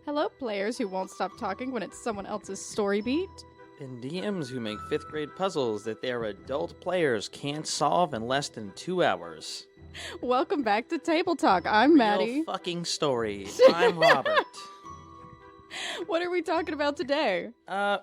Hello, players who won't stop talking when it's someone else's story beat. And DMs who make 5th grade puzzles that their adult players can't solve in less than 2 hours. Welcome back to Table Talk. I'm Real Maddi. fucking story. I'm Robert. What are we talking about today?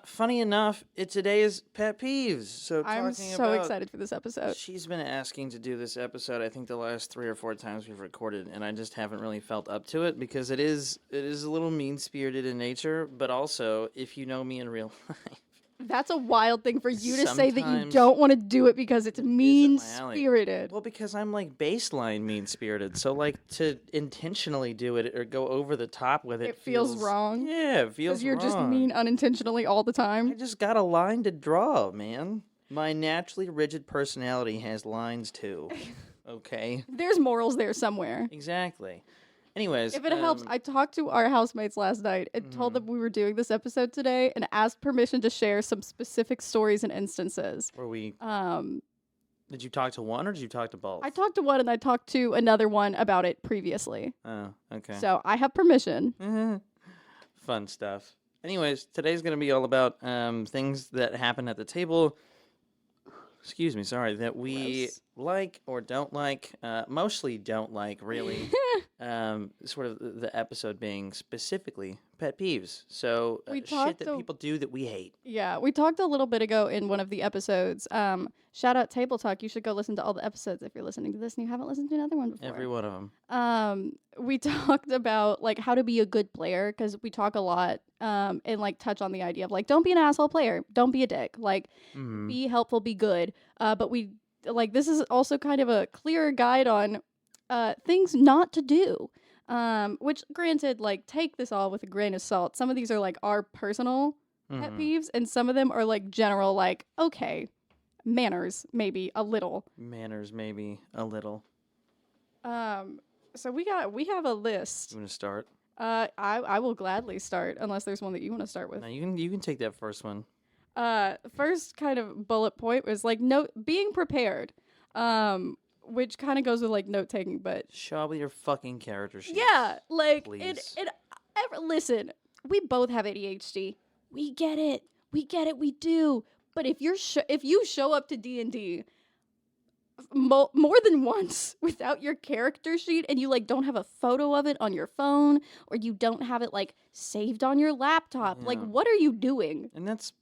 Funny enough, today is Pet Peeves. So I'm so excited for this episode. She's been asking to do this episode, I think the last 3 or 4 times we've recorded, and I just haven't really felt up to it because it is a little mean-spirited in nature, but also, if you know me in real life, That's a wild thing for you to say that you Sometimes don't want to do it because it's mean-spirited. well, because I'm like baseline mean-spirited, so like to intentionally do it or go over the top with It feels wrong. Yeah, it feels Because you're wrong. just mean unintentionally all the I time. just got a line to draw, man. My naturally rigid personality has lines too. Okay? There's morals there somewhere. Exactly. Anyways, If it helps, I talked to our housemates last night and told them we were doing this episode today and asked permission to share some specific stories and instances. were we? Did you talk to one or did you talk to both? I talked to one and I talked to another one about it previously. Oh, okay. So I have permission. Fun stuff. Anyways, today's going to be all about things that happen at the table. Excuse me, sorry, that we Gross. like or don't like. Mostly don't like, really. Sort of the episode being specifically pet peeves. So We shit talked that people do that we hate. Yeah, we talked a little bit ago in one of the episodes. Shout out Table Talk. You should go listen to all the episodes if you're listening to this and you haven't listened to another one before. Every one of them. We talked about like how to be a good player because we talk a lot and like touch on the idea of like don't be an asshole player, don't be a dick, like be helpful, be good. But we like this is also kind of a clearer guide on things not to do. Which granted, like take this all with a grain of salt. Some of these are like our personal pet peeves, and some of them are like general, like okay, manners maybe a little. Manners, maybe a little. So we have a list. You want to start? I will gladly start unless there's one that you want to start with. No, you can take that first one. First kind of bullet point was like being prepared. Which kind of goes with like note taking, but Show up with your fucking character sheet. yeah, like Please. listen, we both have ADHD. We get it. We do. But if you show up to D&D more than once without your character sheet and you like don't have a photo of it on your phone or you don't have it like saved on your laptop, like Yeah. what are you doing? And that's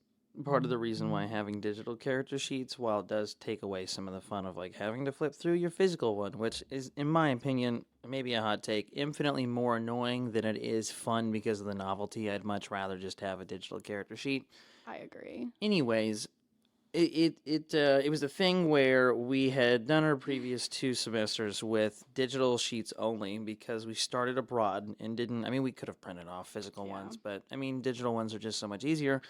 part of the reason why having digital character sheets, while it does take away some of the fun of like having to flip through your physical one, which is, in my opinion, maybe a hot take, infinitely more annoying than it is fun because of the novelty. I'd much rather just have a digital character sheet. I agree. Anyways, it was a thing where we had done our previous 2 semesters with digital sheets only because we started abroad and didn't. I mean, we could have printed off physical ones, but I mean, digital ones are just so much easier.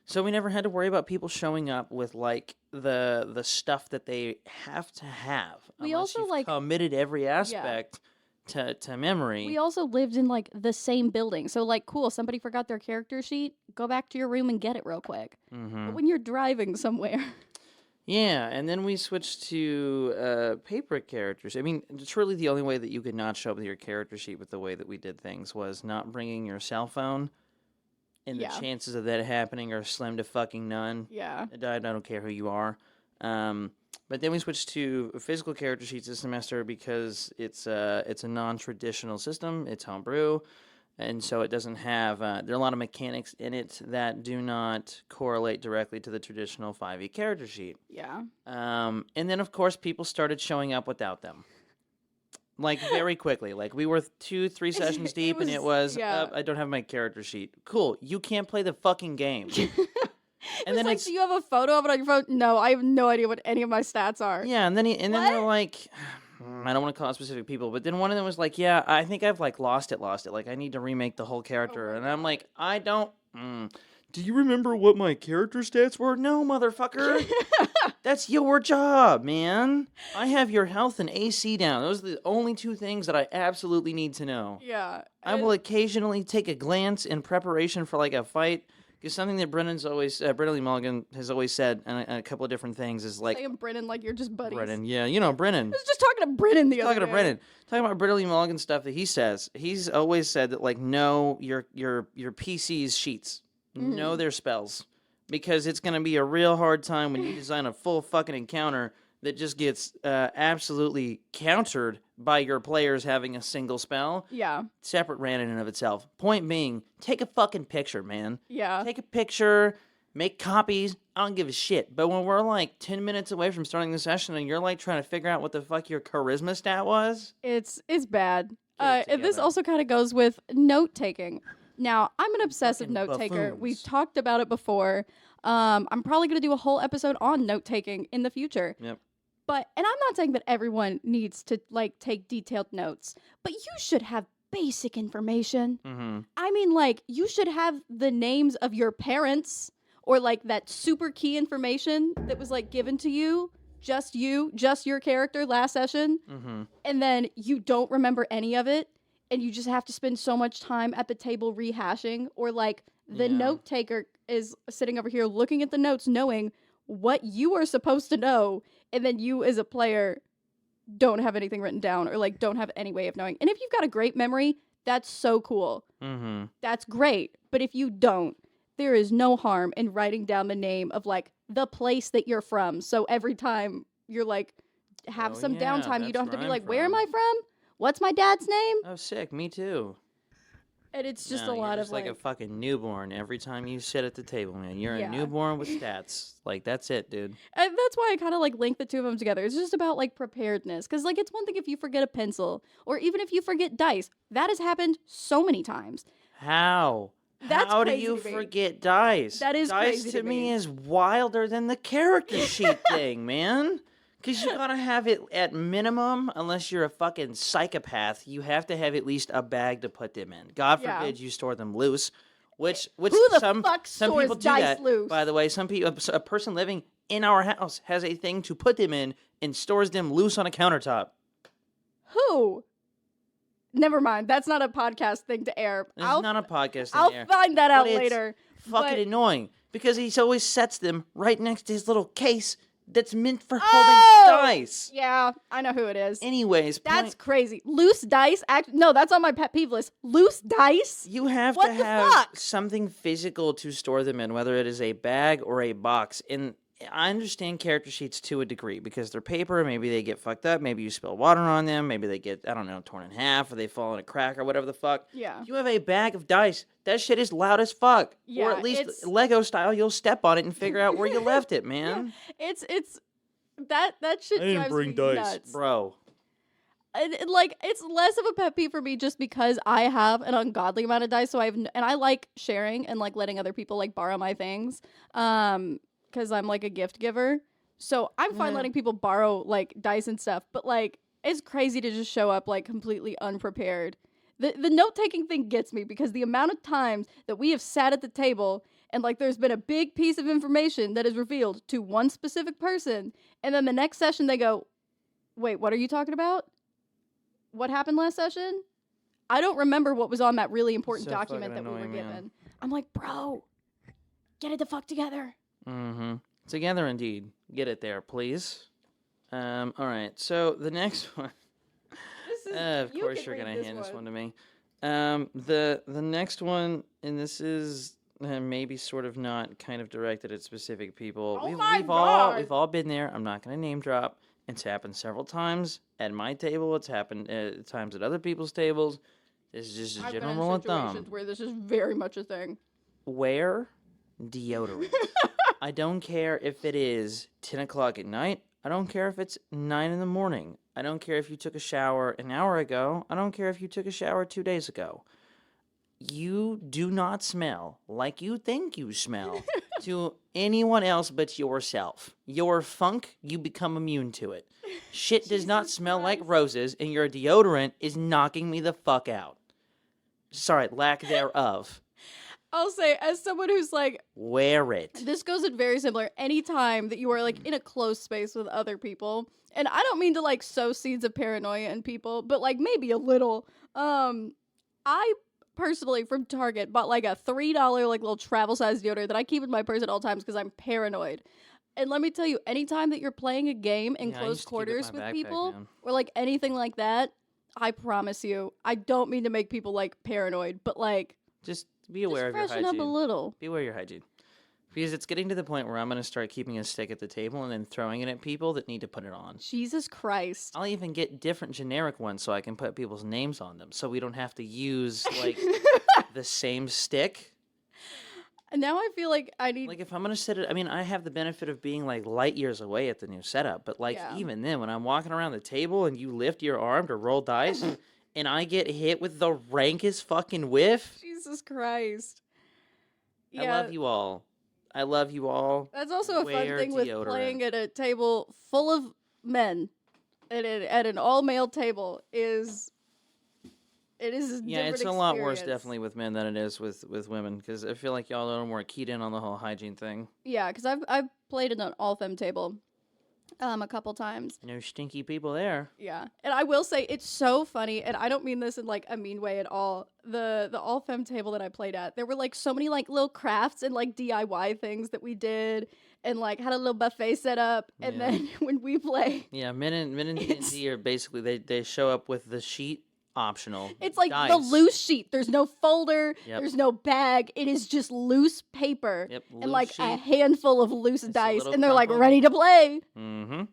So we never had to worry about people showing up with like the stuff that they have to have. We unless also, you've like- committed every aspect to memory. We also lived in like the same building. So like cool, somebody forgot their character sheet, go back to your room and get it real quick. But when you're driving somewhere, Yeah, and then we switched to paper characters. I mean, truly the only way that you could not show up with your character sheet with the way that we did things was not bringing your cell phone. And Yeah. the chances of that happening are slim to fucking none. yeah. I don't care who you are. But then we switched to physical character sheets this semester because it's a non-traditional system. It's homebrew, and so it doesn't have. There are a lot of mechanics in it that do not correlate directly to the traditional 5e character sheet. Yeah. And then of course people started showing up without them. Like very quickly. Like we were 2-3 sessions deep and it was yeah. I don't have my character sheet. Cool. You can't play the fucking game. And then like, do you have a photo of it on your phone? No, I have no idea what any of my stats are. Yeah, and then they're like, I don't want to call out specific people, but then one of them was like, yeah, I think I've like lost it. Like I need to remake the whole character, and I'm like, I don't. Do you remember what my character stats were? No, motherfucker. That's your job, man. I have your health and AC down. Those are the only 2 things that I absolutely need to know. Yeah. I will occasionally take a glance in preparation for like a fight Because something that Brennan Lee Mulligan has always said, and a couple of different things, is like... Saying Brennan like you're just buddies. Brennan, yeah, you know, Brennan. I was just talking to Brennan the other day. Talking about Brennan Lee Mulligan stuff that he says. He's always said that, like, know your PC's sheets. Know their spells. Because it's going to be a real hard time when you design a full fucking encounter that just gets absolutely countered by your players having a single spell. Yeah. Separate ran in and of itself. Point being, take a fucking picture, man. Yeah. Take a picture, make copies. I don't give a shit. But when we're like 10 minutes away from starting the session and you're like trying to figure out what the fuck your charisma stat was, it's bad. And this also kind of goes with note taking. Now, I'm an obsessive note taker. We've talked about it before. I'm probably going to do a whole episode on note taking in the future. Yep. And I'm not saying that everyone needs to like take detailed notes, but you should have basic information. Mm-hmm. I mean, like, you should have the names of your parents or like that super key information that was like given to you, just your character last session. Mm-hmm. And then you don't remember any of it. And you just have to spend so much time at the table rehashing, or like the note taker is sitting over here looking at the notes, knowing what you are supposed to know, and then you as a player don't have anything written down or like don't have any way of knowing. And if you've got a great memory, that's so cool. Mm-hmm. That's great. But if you don't, there is no harm in writing down the name of like the place that you're from. So every time you're like have some downtime, you don't have to be like, where am I from? What's my dad's name? Oh, sick. Me too. And it's just no, a lot of like a fucking newborn every time you sit at the table, man. You're a newborn with stats. Like, that's it, dude. And that's why I kind of like link the two of them together. It's just about like preparedness. Because like it's one thing if you forget a pencil or even if you forget dice. That has happened so many times. How? That's How do crazy you to me. forget dice? That is dice crazy to to me me. is wilder than the character sheet thing, man. Because you gotta have it at minimum, unless you're a fucking psychopath, you have to have at least a bag to put them in. God forbid you store them loose, which Who the some fuck stores people do dice that. loose? By the way, a person living in our house has a thing to put them in and stores them loose on a countertop. Who? Never mind. That's not a podcast thing to air. It's not a podcast thing I'll to air. find that out But it's later. Fucking annoying because he always sets them right next to his little case that's meant for holding dice. Yeah, I know who it is. Anyways, That's crazy. Loose dice? No, that's on my pet peeve list. Loose dice? you have What to the have fuck? something physical to store them in, whether it is a bag or a box. And I understand character sheets to a degree because they're paper. Maybe they get fucked up. Maybe you spill water on them. Maybe they get, I don't know, torn in half or they fall in a crack or whatever the fuck. Yeah. You have a bag of dice. That shit is loud as fuck. Yeah, or at least Lego style, you'll step on it and figure out where you left it, man. It's that shit drives me nuts. Bro. And like it's less of a pet peeve for me just because I have an ungodly amount of dice, so and I like sharing and like letting other people like borrow my things because I'm like a gift giver, so I'm fine letting people borrow like dice and stuff, but like it's crazy to just show up like completely unprepared. The note taking thing gets me because the amount of times that we have sat at the table and like there's been a big piece of information that is revealed to one specific person, and then the next session they go, wait, what are you talking about? What happened last session? I don't remember what was on that really important document that we were given. Man. I'm like, bro, get it the fuck together. Mm-hmm. Together indeed. Get it there, please. All right, so the next one. Of course you're going to hand this one to me. The next one, and this is maybe sort of not kind of directed at specific people. Oh We've all been there. I'm not going to name drop. It's happened several times at my table. It's happened at times at other people's tables. This is just a general rule of thumb. Where this is very much a thing. Wear deodorant. I don't care if it is 10 o'clock at night. I don't care if it's 9 in the morning. I don't care if you took a shower an hour ago. I don't care if you took a shower 2 days ago. You do not smell like you think you smell to anyone else but yourself. Your funk, you become immune to it. Shit does not smell like roses, and your deodorant is knocking me the fuck out. Sorry, lack thereof. I'll say, as someone who's like... Wear it. This goes in very similar. Anytime that you are like in a close space with other people, and I don't mean to like sow seeds of paranoia in people, but like maybe a little, personally from Target bought like a $3 like little travel size deodorant that I keep in my purse at all times because I'm paranoid. And let me tell you, anytime that you're playing a game in close quarters with people or like anything like that, I promise you, I don't mean to make people like paranoid, but like just be aware of your hygiene. Freshen up a little. Be aware of your hygiene. Because it's getting to the point where I'm going to start keeping a stick at the table and then throwing it at people that need to put it on. Jesus Christ. I'll even get different generic ones so I can put people's names on them so we don't have to use, like, the same stick. And now I feel like I need... Like, if I'm going to sit it... I mean, I have the benefit of being, like, light years away at the new setup. But, like, even then, when I'm walking around the table and you lift your arm to roll dice and I get hit with the rankest fucking whiff... Jesus Christ. Yeah. I love you all. I love you all. That's also a fun thing with playing at a table full of men at an all-male table is it is a different it's a lot worse definitely with men than it is with women because I feel like y'all are a little more keyed in on the whole hygiene thing. Yeah, because I've played at an all-femme table a couple times. No stinky people there. Yeah, and I will say it's so funny, and I don't mean this in like a mean way at all. The all-femme table that I played at, there were like so many like little crafts and like DIY things that we did, and like had a little buffet set up. And then when we play, men in D&D are basically they show up with the sheet. Optional. It's like dice. The loose sheet. There's no folder. Yep. There's no bag. It is just loose paper. Yep, and like sheet. a handful of loose dice. And they're like ready to play. Mm-hmm.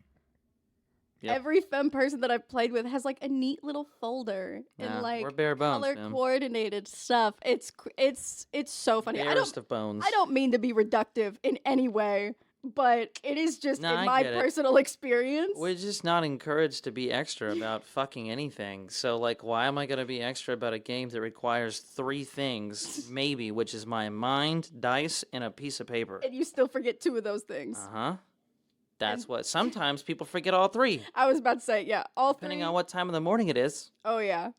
Yep. Every femme person that I've played with has like a neat little folder and like we're bare bones, color coordinated stuff. It's so funny. Barest of bones. I don't mean to be reductive in any way. But it is just in my personal experience. We're just not encouraged to be extra about fucking anything. So, like, why am I going to be extra about a game that requires 3 things, maybe, which is my mind, dice, and a piece of paper? And you still forget 2 of those things. Uh-huh. That's what... Sometimes people forget all 3. I was about to say, yeah, all Depending 3. on what time of the morning it is. Oh, yeah.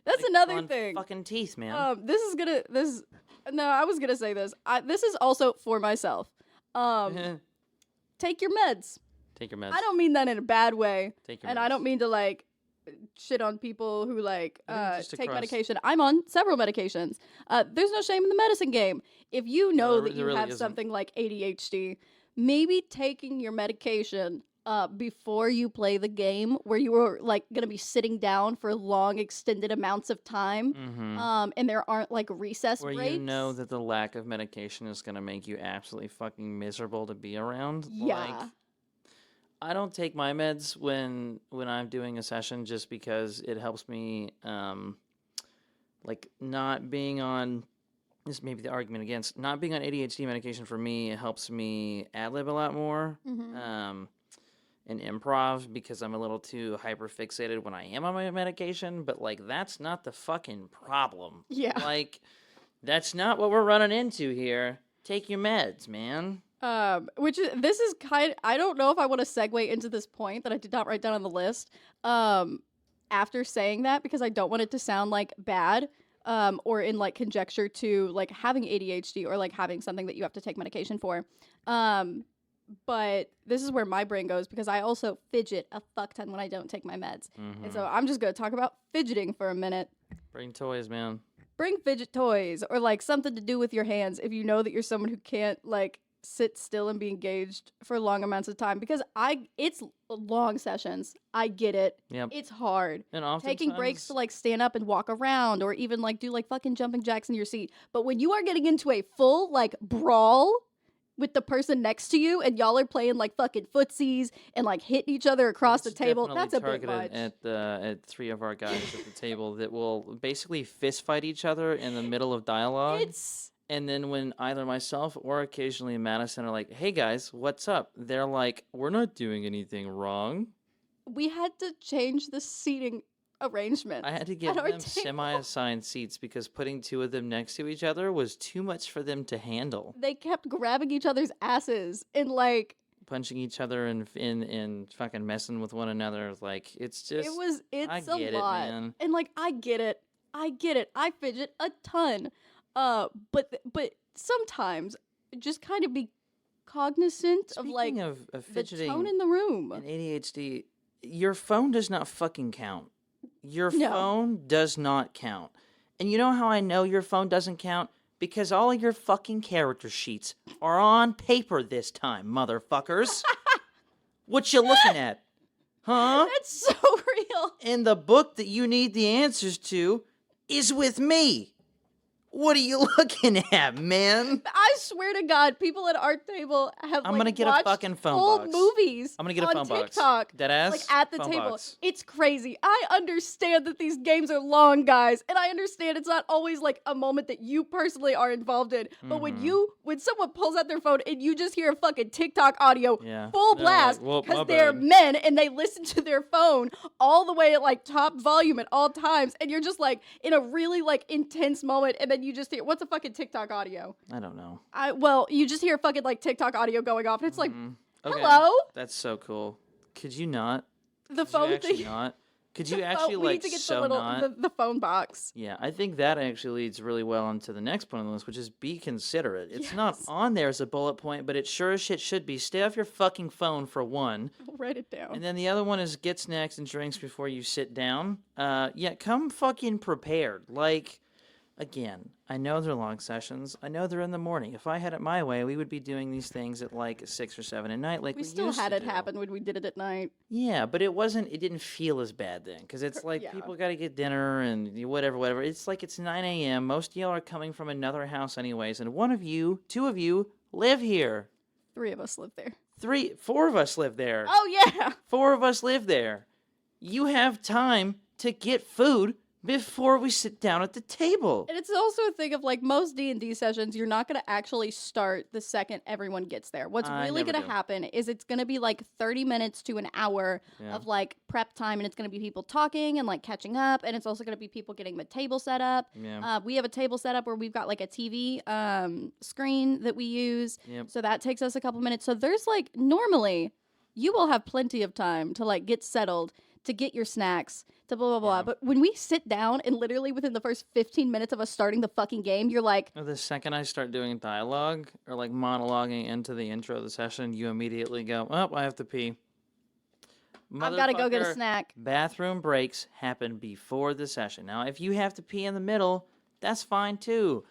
That's like another thing. Fucking teeth, man. I was going to say this. This is also for myself. Take your meds. Take your meds. I don't mean that in a bad way. Take your meds. And I don't mean to, like, shit on people who, like, take medication. I'm on several medications. There's no shame in the medicine game. If you know that you have something like ADHD, maybe taking your medication before you play the game where you were, like, going to be sitting down for long, extended amounts of time, and there aren't, like, recess breaks. Where you know that the lack of medication is going to make you absolutely fucking miserable to be around. Yeah. Like, I don't take my meds when I'm doing a session just because it helps me, like, not being on... This may be the argument against... Not being on ADHD medication for me, it helps me ad-lib a lot more. In improv because I'm a little too hyper-fixated when I am on my medication, but, like, that's not the fucking problem. Yeah. Like, that's not what we're running into here. Take your meds, man. This is I don't know if I want to segue into this point that I did not write down on the list, after saying that, because I don't want it to sound, like, bad, or in, like, conjecture to, like, having ADHD or, like, having something that you have to take medication for. But this is where my brain goes because I also fidget a fuck ton when I don't take my meds. And so I'm just going to talk about fidgeting for a minute. Bring toys, man. Bring fidget toys or like something to do with your hands if you know that you're someone who can't like sit still and be engaged for long amounts of time because it's long sessions. I get it. Yep. It's hard. And often taking breaks to like stand up and walk around or even like do like fucking jumping jacks in your seat. But when you are getting into a full like brawl with the person next to you and y'all are playing like fucking footsies and like hitting each other across the table, that's a bit much. At 3 of our guys at the table that will basically fist fight each other in the middle of dialogue. And then when either myself or occasionally Madison are like, hey guys, what's up? They're like, we're not doing anything wrong. We had to change the seating arrangement. I had to give them semi-assigned seats because putting 2 of them next to each other was too much for them to handle. They kept grabbing each other's asses and like punching each other and fucking messing with one another. Like it's just it's a lot. It, man. And like I get it. I fidget a ton. But sometimes just kind of be cognizant Speaking of like of fidgeting the tone in the room. And ADHD, your phone does not fucking count. Your phone does not count. And you know how I know your phone doesn't count? Because all of your fucking character sheets are on paper this time, motherfuckers. What you looking at? Huh? That's so real. And the book that you need the answers to is with me. What are you looking at, man? I swear to God, people at our table have I'm gonna get a watched fucking phone full box. movies I'm gonna get a on phone box. TikTok, Deadass? like at the phone table. box. It's crazy. I understand that these games are long, guys, and I understand it's not always like a moment that you personally are involved in. But when someone pulls out their phone and you just hear a fucking TikTok audio full blast because they're men and they listen to their phone all the way at like top volume at all times, and you're just like in a really like intense moment, and then you just hear what's a fucking TikTok audio? I don't know. You just hear fucking like TikTok audio going off, and it's like, Okay. hello? That's so cool. Could you not? The Could phone you actually thing. not? Could you actually we like need to get so the little not? the phone box. Yeah, I think that actually leads really well into the next point on the list, which is be considerate. It's not on there as a bullet point, but it sure as shit should be. Stay off your fucking phone for one. I'll write it down. And then the other one is get snacks and drinks before you sit down. Yeah, come fucking prepared. Like, again, I know they're long sessions. I know they're in the morning. If I had it my way, we would be doing these things at like 6 or 7 at night, like we still used had to it do. happen when we did it at night. Yeah, but it didn't feel as bad then, because it's like people got to get dinner and whatever. It's like it's 9 a.m. Most of y'all are coming from another house anyways, and two of you live here. 3 of us live there. 4 of us live there. Oh, yeah. 4 of us live there. You have time to get food before we sit down at the table. And it's also a thing of like most D&D sessions, you're not going to actually start the second everyone gets there. What's really going to happen is it's going to be like 30 minutes to an hour of like prep time, and it's going to be people talking and like catching up, and it's also going to be people getting the table set up. Yeah. We have a table set up where we've got like a TV screen that we use. Yep. So that takes us a couple minutes. So there's like normally you will have plenty of time to like get settled, to get your snacks, to blah, blah, blah. Yeah. But when we sit down and literally within the first 15 minutes of us starting the fucking game, you're like... The second I start doing dialogue or like monologuing into the intro of the session, you immediately go, oh, I have to pee. I've got to go get a Motherfucker, snack. Bathroom breaks happen before the session. Now, if you have to pee in the middle, that's fine too.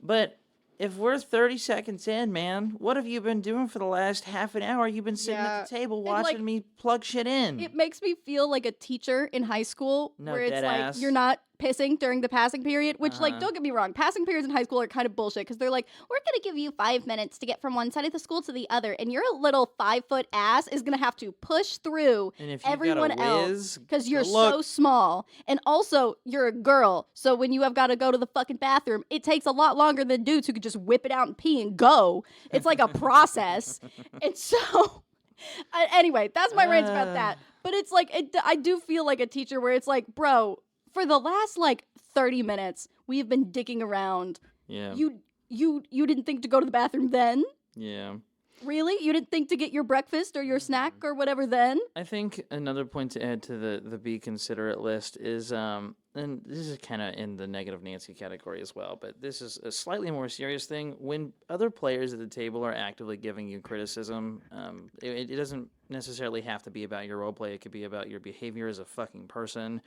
But if we're 30 seconds in, man, what have you been doing for the last half an hour? You've been sitting at the table watching me plug shit in. It makes me feel like a teacher in high school No, where it's dead like ass. you're not pissing during the passing period, which like don't get me wrong, passing periods in high school are kind of bullshit because they're like, we're gonna give you 5 minutes to get from one side of the school to the other, and your little 5-foot ass is gonna have to push through And if you everyone got a else whiz, because you're look. so small, and also you're a girl, so when you have got to go to the fucking bathroom, it takes a lot longer than dudes who could just whip it out and pee and go. It's like a process. And so anyway, that's my rant about that. But it's like I do feel like a teacher where it's like, bro, for the last like 30 minutes, we have been dicking around. Yeah. You didn't think to go to the bathroom then? Yeah. Really? You didn't think to get your breakfast or your snack or whatever then? I think another point to add to the be considerate list is, and this is kind of in the negative Nancy category as well, but this is a slightly more serious thing. When other players at the table are actively giving you criticism, it doesn't necessarily have to be about your roleplay. It could be about your behavior as a fucking person.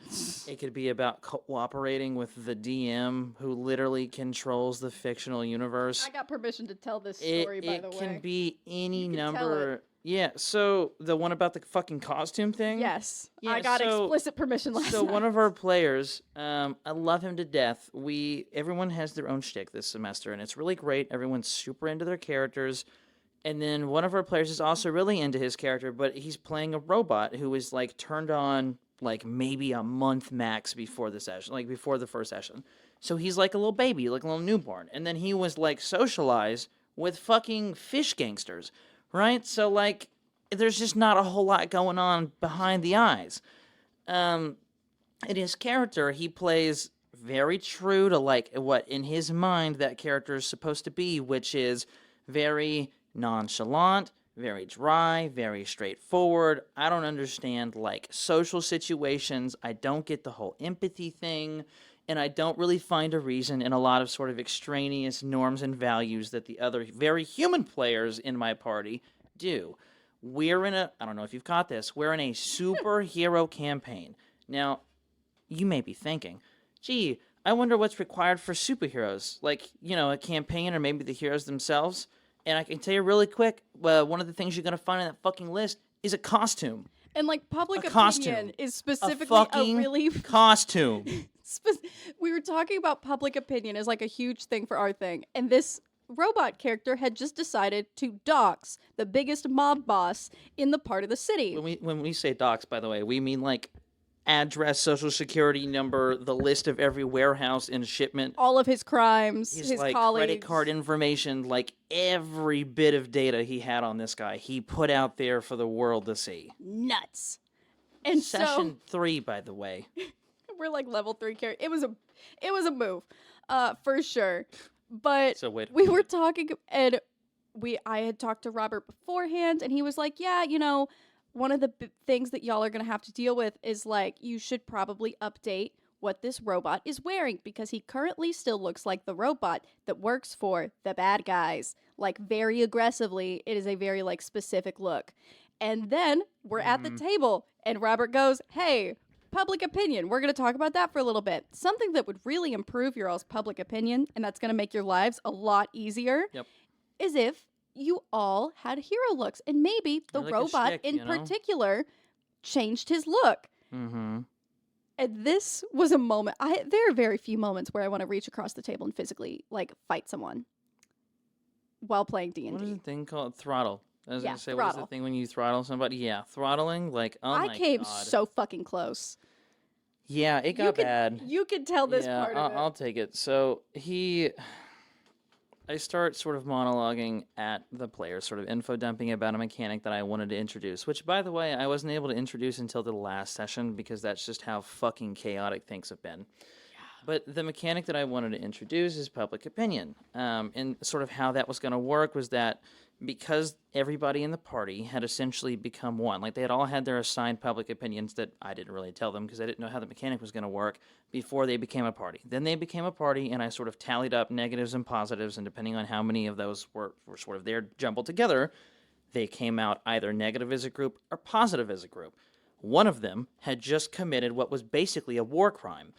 It could be about cooperating with the DM who literally controls the fictional universe. I got permission to tell this story, by the way. It can be any You can tell number. it. Yeah, so the one about the fucking costume thing? Yes. Yeah, I got explicit permission last So night. one of our players, I love him to death. Everyone has their own shtick this semester, and it's really great. Everyone's super into their characters. And then one of our players is also really into his character, but he's playing a robot who is like turned on like maybe a month max before the session, like before the first session. So he's like a little baby, like a little newborn. And then he was like socialized with fucking fish gangsters, right? So like there's just not a whole lot going on behind the eyes. In his character, he plays very true to like what in his mind that character is supposed to be, which is very nonchalant, very dry, very straightforward. I don't understand like social situations. I don't get the whole empathy thing, and I don't really find a reason in a lot of sort of extraneous norms and values that the other very human players in my party do. I don't know if you've caught this, we're in a superhero campaign. Now, you may be thinking, gee, I wonder what's required for superheroes, like, a campaign or maybe the heroes themselves. And I can tell you really quick, one of the things you're going to find on that fucking list is a costume. And like public A opinion costume. is A specifically a fucking really costume. we were talking about public opinion as like a huge thing for our thing, and this robot character had just decided to dox the biggest mob boss in the part of the city. When we say dox, by the way, we mean like address, social security number, the list of every warehouse and shipment, all of his crimes, his like colleagues, credit card information, like every bit of data he had on this guy, he put out there for the world to see. Nuts. And Session 3, by the way. We're like level 3 character. It was a move, for sure. But so we were talking, and I had talked to Robert beforehand, and he was like, yeah, one of the things that y'all are going to have to deal with is like, you should probably update what this robot is wearing, because he currently still looks like the robot that works for the bad guys, like very aggressively. It is a very like specific look. And then we're at the table, and Robert goes, hey, public opinion. We're going to talk about that for a little bit. Something that would really improve your all's public opinion, and that's going to make your lives a lot easier, is if you all had hero looks, and maybe the like robot shtick, in particular changed his look. Mm-hmm. And this was a moment. There are very few moments where I want to reach across the table and physically like fight someone while playing D&D. What is the thing called? Throttle. I was going to say, throttle. What is the thing when you throttle somebody? Yeah, throttling. Like, oh my God. I came so fucking close. Yeah, it got bad. You could tell this part of it. I'll take it. So I start sort of monologuing at the player, sort of info dumping about a mechanic that I wanted to introduce, which, by the way, I wasn't able to introduce until the last session because that's just how fucking chaotic things have been. Yeah. But the mechanic that I wanted to introduce is public opinion. And sort of how that was going to work was that because everybody in the party had essentially become one, like they had all had their assigned public opinions that I didn't really tell them because I didn't know how the mechanic was going to work before they became a party. Then they became a party, and I sort of tallied up negatives and positives, and depending on how many of those were sort of there jumbled together, they came out either negative as a group or positive as a group. One of them had just committed what was basically a war crime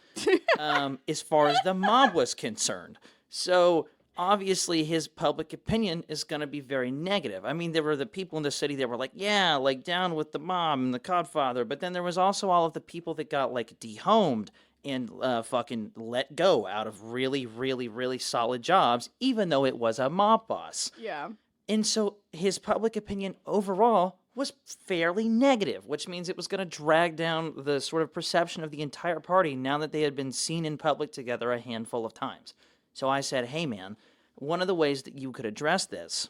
as far as the mob was concerned. So obviously, his public opinion is going to be very negative. I mean, there were the people in the city that were like, yeah, like down with the mob and the Godfather. But then there was also all of the people that got like dehomed and fucking let go out of really, really, really solid jobs, even though it was a mob boss. Yeah. And so his public opinion overall was fairly negative, which means it was going to drag down the sort of perception of the entire party now that they had been seen in public together a handful of times. So I said, hey, man, one of the ways that you could address this,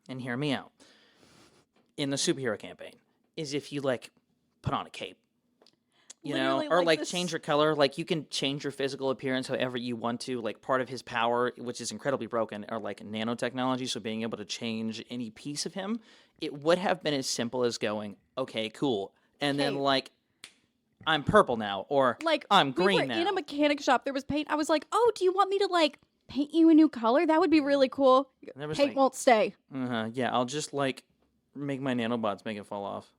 and hear me out, in the superhero campaign, is if you, like, put on a cape. You know, or like change your color. Like you can change your physical appearance however you want to. Like part of his power, which is incredibly broken, are like nanotechnology. So being able to change any piece of him, it would have been as simple as going, okay, cool. And then like, I'm purple now, or like I'm green now. In a mechanic shop, there was paint. I was like, oh, do you want me to like paint you a new color? That would be really cool. Paint like, won't stay. Yeah, I'll just like make my nanobots make it fall off.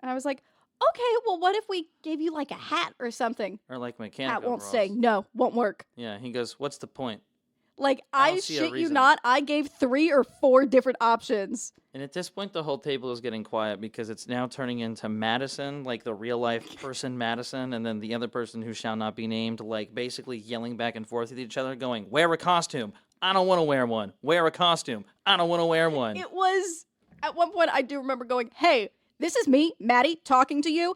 And I was like, okay, well, what if we gave you like a hat or something? Or like mechanic Hat won't overalls. stay. No, won't work. Yeah, he goes, what's the point? Like, I shit you not, I gave 3 or 4 different options. And at this point, the whole table is getting quiet because it's now turning into Madison, like the real-life person Madison, and then the other person who shall not be named, like basically yelling back and forth with each other, going, wear a costume. I don't want to wear one. Wear a costume. I don't want to wear one. It was, at one point, I do remember going, hey, this is me, Maddi, talking to you.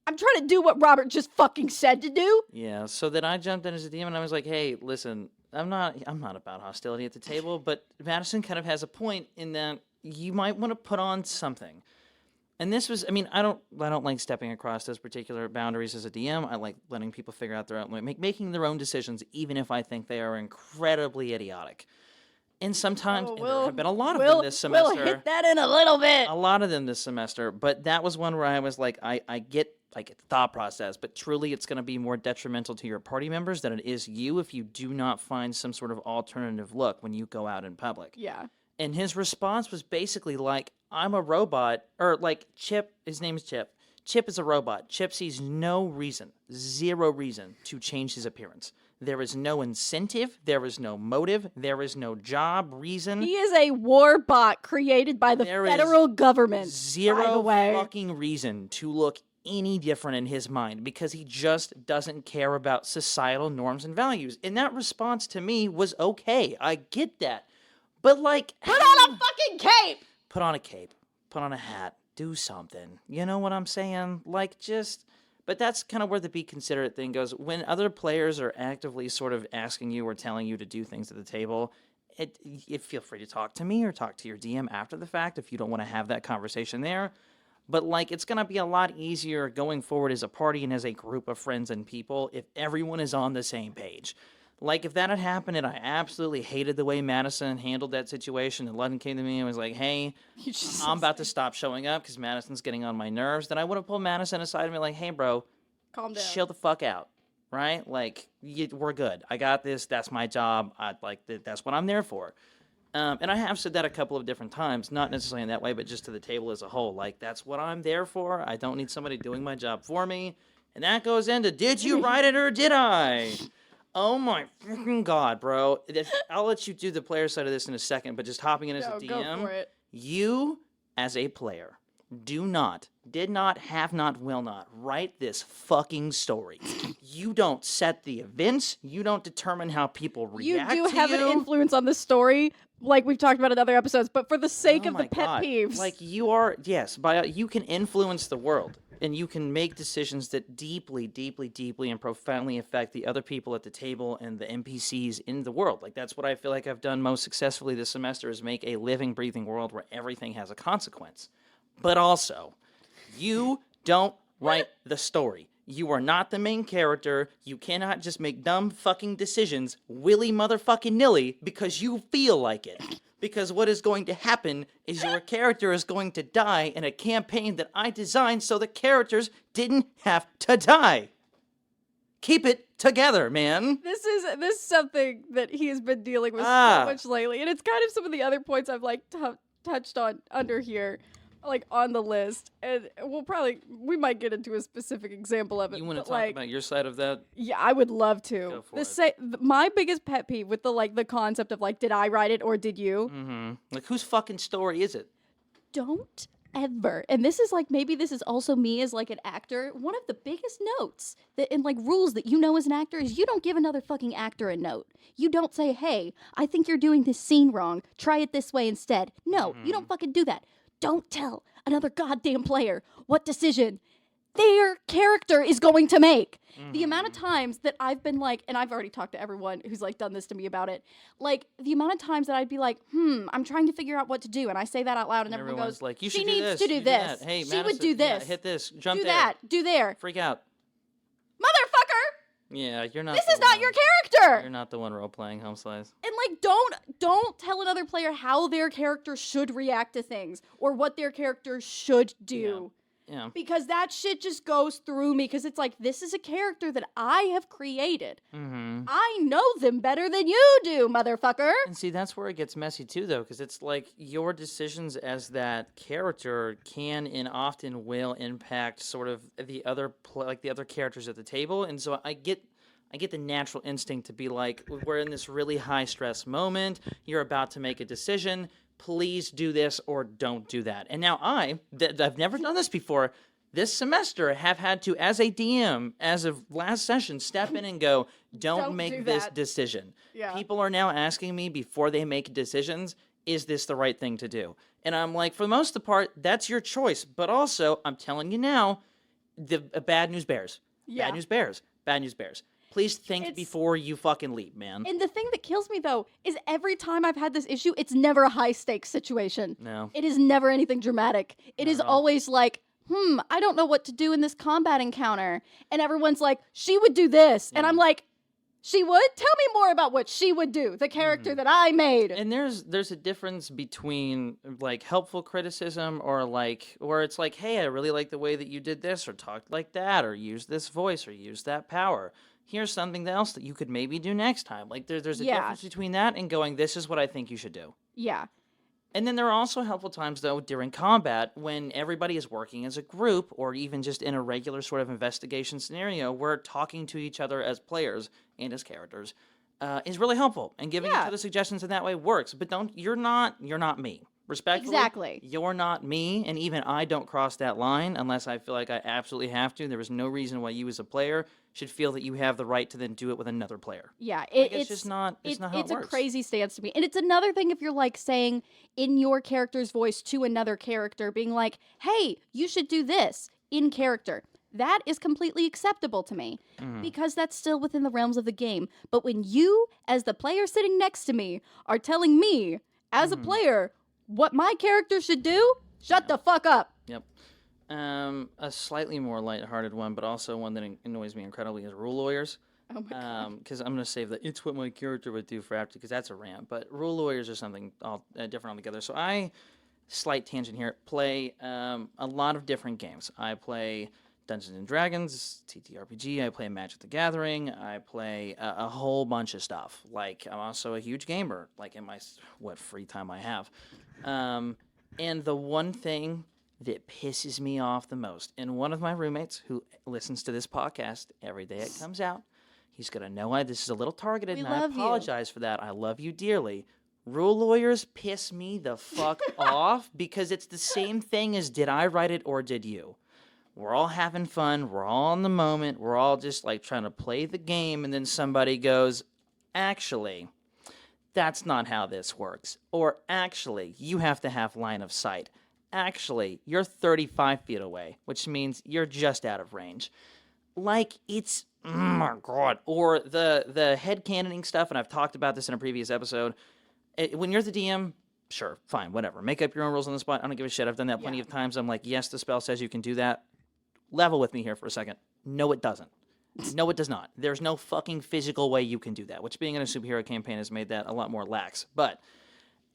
I'm trying to do what Robert just fucking said to do. Yeah, so then I jumped in as a DM and I was like, hey, listen, I'm not about hostility at the table, but Madison kind of has a point in that you might want to put on something. And this was, I mean, I don't like stepping across those particular boundaries as a DM. I like letting people figure out their own, making their own decisions, even if I think they are incredibly idiotic. And sometimes, and there have been a lot of them this semester. We'll hit that in a little bit. A lot of them this semester, but that was one where I was like, I get the thought process, but truly it's going to be more detrimental to your party members than it is you if you do not find some sort of alternative look when you go out in public. Yeah. And his response was basically like, I'm a robot, or like Chip, his name is Chip. Chip is a robot. Chip sees no reason, 0 reason to change his appearance. There is no incentive. There is no motive. There is no job, reason. He is a war bot created by the federal government. Zero by the way. fucking reason to look any different in his mind because he just doesn't care about societal norms and values. And that response to me was okay. I get that. But like... Put on a fucking cape! Put on a cape. Put on a hat. Do something. You know what I'm saying? Like, just... But that's kind of where the be considerate thing goes. When other players are actively sort of asking you or telling you to do things at the table, feel free to talk to me or talk to your DM after the fact if you don't want to have that conversation there. But, like, it's going to be a lot easier going forward as a party and as a group of friends and people if everyone is on the same page. Like, if that had happened and I absolutely hated the way Madison handled that situation and London came to me and was like, hey, I'm about to stop showing up because Madison's getting on my nerves, then I would have pulled Madison aside and be like, hey, bro, calm down. Chill the fuck out, right? Like, we're good. I got this. That's my job. That's what I'm there for. And I have said that a couple of different times, not necessarily in that way, but just to the table as a whole. Like, that's what I'm there for. I don't need somebody doing my job for me. And that goes into, did you write it or did I? Oh my freaking God, bro. I'll let you do the player side of this in a second, but just hopping in as a DM. Go for it. You, as a player, did not, have not, will not write this fucking story. You don't set the events. You don't determine how people react to you. You do have an influence on the story, like we've talked about in other episodes, but for the sake of the pet peeves. Like, you are, yes, you can influence the world, and you can make decisions that deeply, deeply, deeply and profoundly affect the other people at the table and the NPCs in the world. Like, that's what I feel like I've done most successfully this semester, is make a living, breathing world where everything has a consequence. But also, you don't write the story. You are not the main character. You cannot just make dumb fucking decisions willy motherfucking nilly because you feel like it. Because what is going to happen is your character is going to die in a campaign that I designed so the characters didn't have to die. Keep it together, man. This is something that he has been dealing with so much lately, and it's kind of some of the other points I've like touched on under here. Like on the list, and we might get into a specific example of it. You want to talk about your side of that? Yeah, I would love to. Go for it. My biggest pet peeve with the concept of like, did I write it or did you? Mm-hmm. Like, whose fucking story is it? Don't ever, and this is like, maybe this is also me as like an actor. One of the biggest notes that in like rules that you know as an actor is you don't give another fucking actor a note. You don't say, hey, I think you're doing this scene wrong. Try it this way instead. No, you don't fucking do that. Don't tell another goddamn player what decision their character is going to make. The amount of times that I've been like, and I've already talked to everyone who's like done this to me about it, like the amount of times that I'd be like, I'm trying to figure out what to do, and I say that out loud, and everyone goes, like, you she should needs to do this. Hey, she Madison, would do this. Yeah, hit this. Jump do there. that. Do there. Freak out. Motherfucker! Yeah, you're not. This is not your character. You're not the one role playing Home Slice. And like, don't tell another player how their character should react to things or what their character should do. Yeah. Because that shit just goes through me. Because it's like, this is a character that I have created. Mm-hmm. I know them better than you do, motherfucker. And see, that's where it gets messy too, though, because it's like your decisions as that character can and often will impact sort of the other the other characters at the table. And so I get the natural instinct to be like, we're in this really high stress moment. You're about to make a decision. Please do this or don't do that. And now I've never done this before, this semester have had to, as a DM, as of last session, step in and go, don't make this decision. Yeah. People are now asking me before they make decisions, is this the right thing to do? And I'm like, for the most part, that's your choice. But also, I'm telling you now, the bad news bears. Yeah. Bad news bears. Bad news bears. Please think before you fucking leap, man. And the thing that kills me, though, is every time I've had this issue, it's never a high-stakes situation. No. It is never anything dramatic. It is always like, I don't know what to do in this combat encounter. And everyone's like, she would do this. And I'm like, she would? Tell me more about what she would do, the character that I made. And there's a difference between, like, helpful criticism or it's like, hey, I really like the way that you did this or talked like that or used this voice or used that power. Here's something else that you could maybe do next time. Like, there's a difference between that and going, this is what I think you should do. Yeah. And then there are also helpful times, though, during combat when everybody is working as a group or even just in a regular sort of investigation scenario where talking to each other as players and as characters is really helpful. And giving each other suggestions in that way works. But you're not me. Respectfully, Exactly. You're not me, and even I don't cross that line unless I feel like I absolutely have to. There is no reason why you as a player should feel that you have the right to then do it with another player. Yeah, it's just not. It's not how it works. It's a crazy stance to me, and it's another thing if you're like saying in your character's voice to another character, being like, "Hey, you should do this" in character. That is completely acceptable to me because that's still within the realms of the game. But when you, as the player sitting next to me, are telling me as a player what my character should do, shut the fuck up. Yep. A slightly more lighthearted one, but also one that annoys me incredibly is rule lawyers. Oh my God. Because I'm going to save that. It's what my character would do for after, because that's a rant. But rule lawyers are something all different altogether. So slight tangent here, play a lot of different games. I play Dungeons and Dragons, TTRPG. I play Magic the Gathering. I play a whole bunch of stuff. Like, I'm also a huge gamer, like in my, free time I have. And the one thing that pisses me off the most, and one of my roommates who listens to this podcast every day it comes out, he's going to know this is a little targeted, and I apologize for that. I love you dearly. Rule lawyers piss me the fuck off because it's the same thing as did I write it or did you? We're all having fun. We're all in the moment. We're all just like trying to play the game, and then somebody goes, actually, that's not how this works. Or actually, you have to have line of sight. Actually, you're 35 feet away, which means you're just out of range. Like, it's, oh my God. Or the headcanoning stuff, and I've talked about this in a previous episode. When you're the DM, sure, fine, whatever. Make up your own rules on the spot. I don't give a shit. I've done that plenty of times. I'm like, yes, the spell says you can do that. Level with me here for a second. No, it doesn't. No, it does not. There's no fucking physical way you can do that, which being in a superhero campaign has made that a lot more lax. But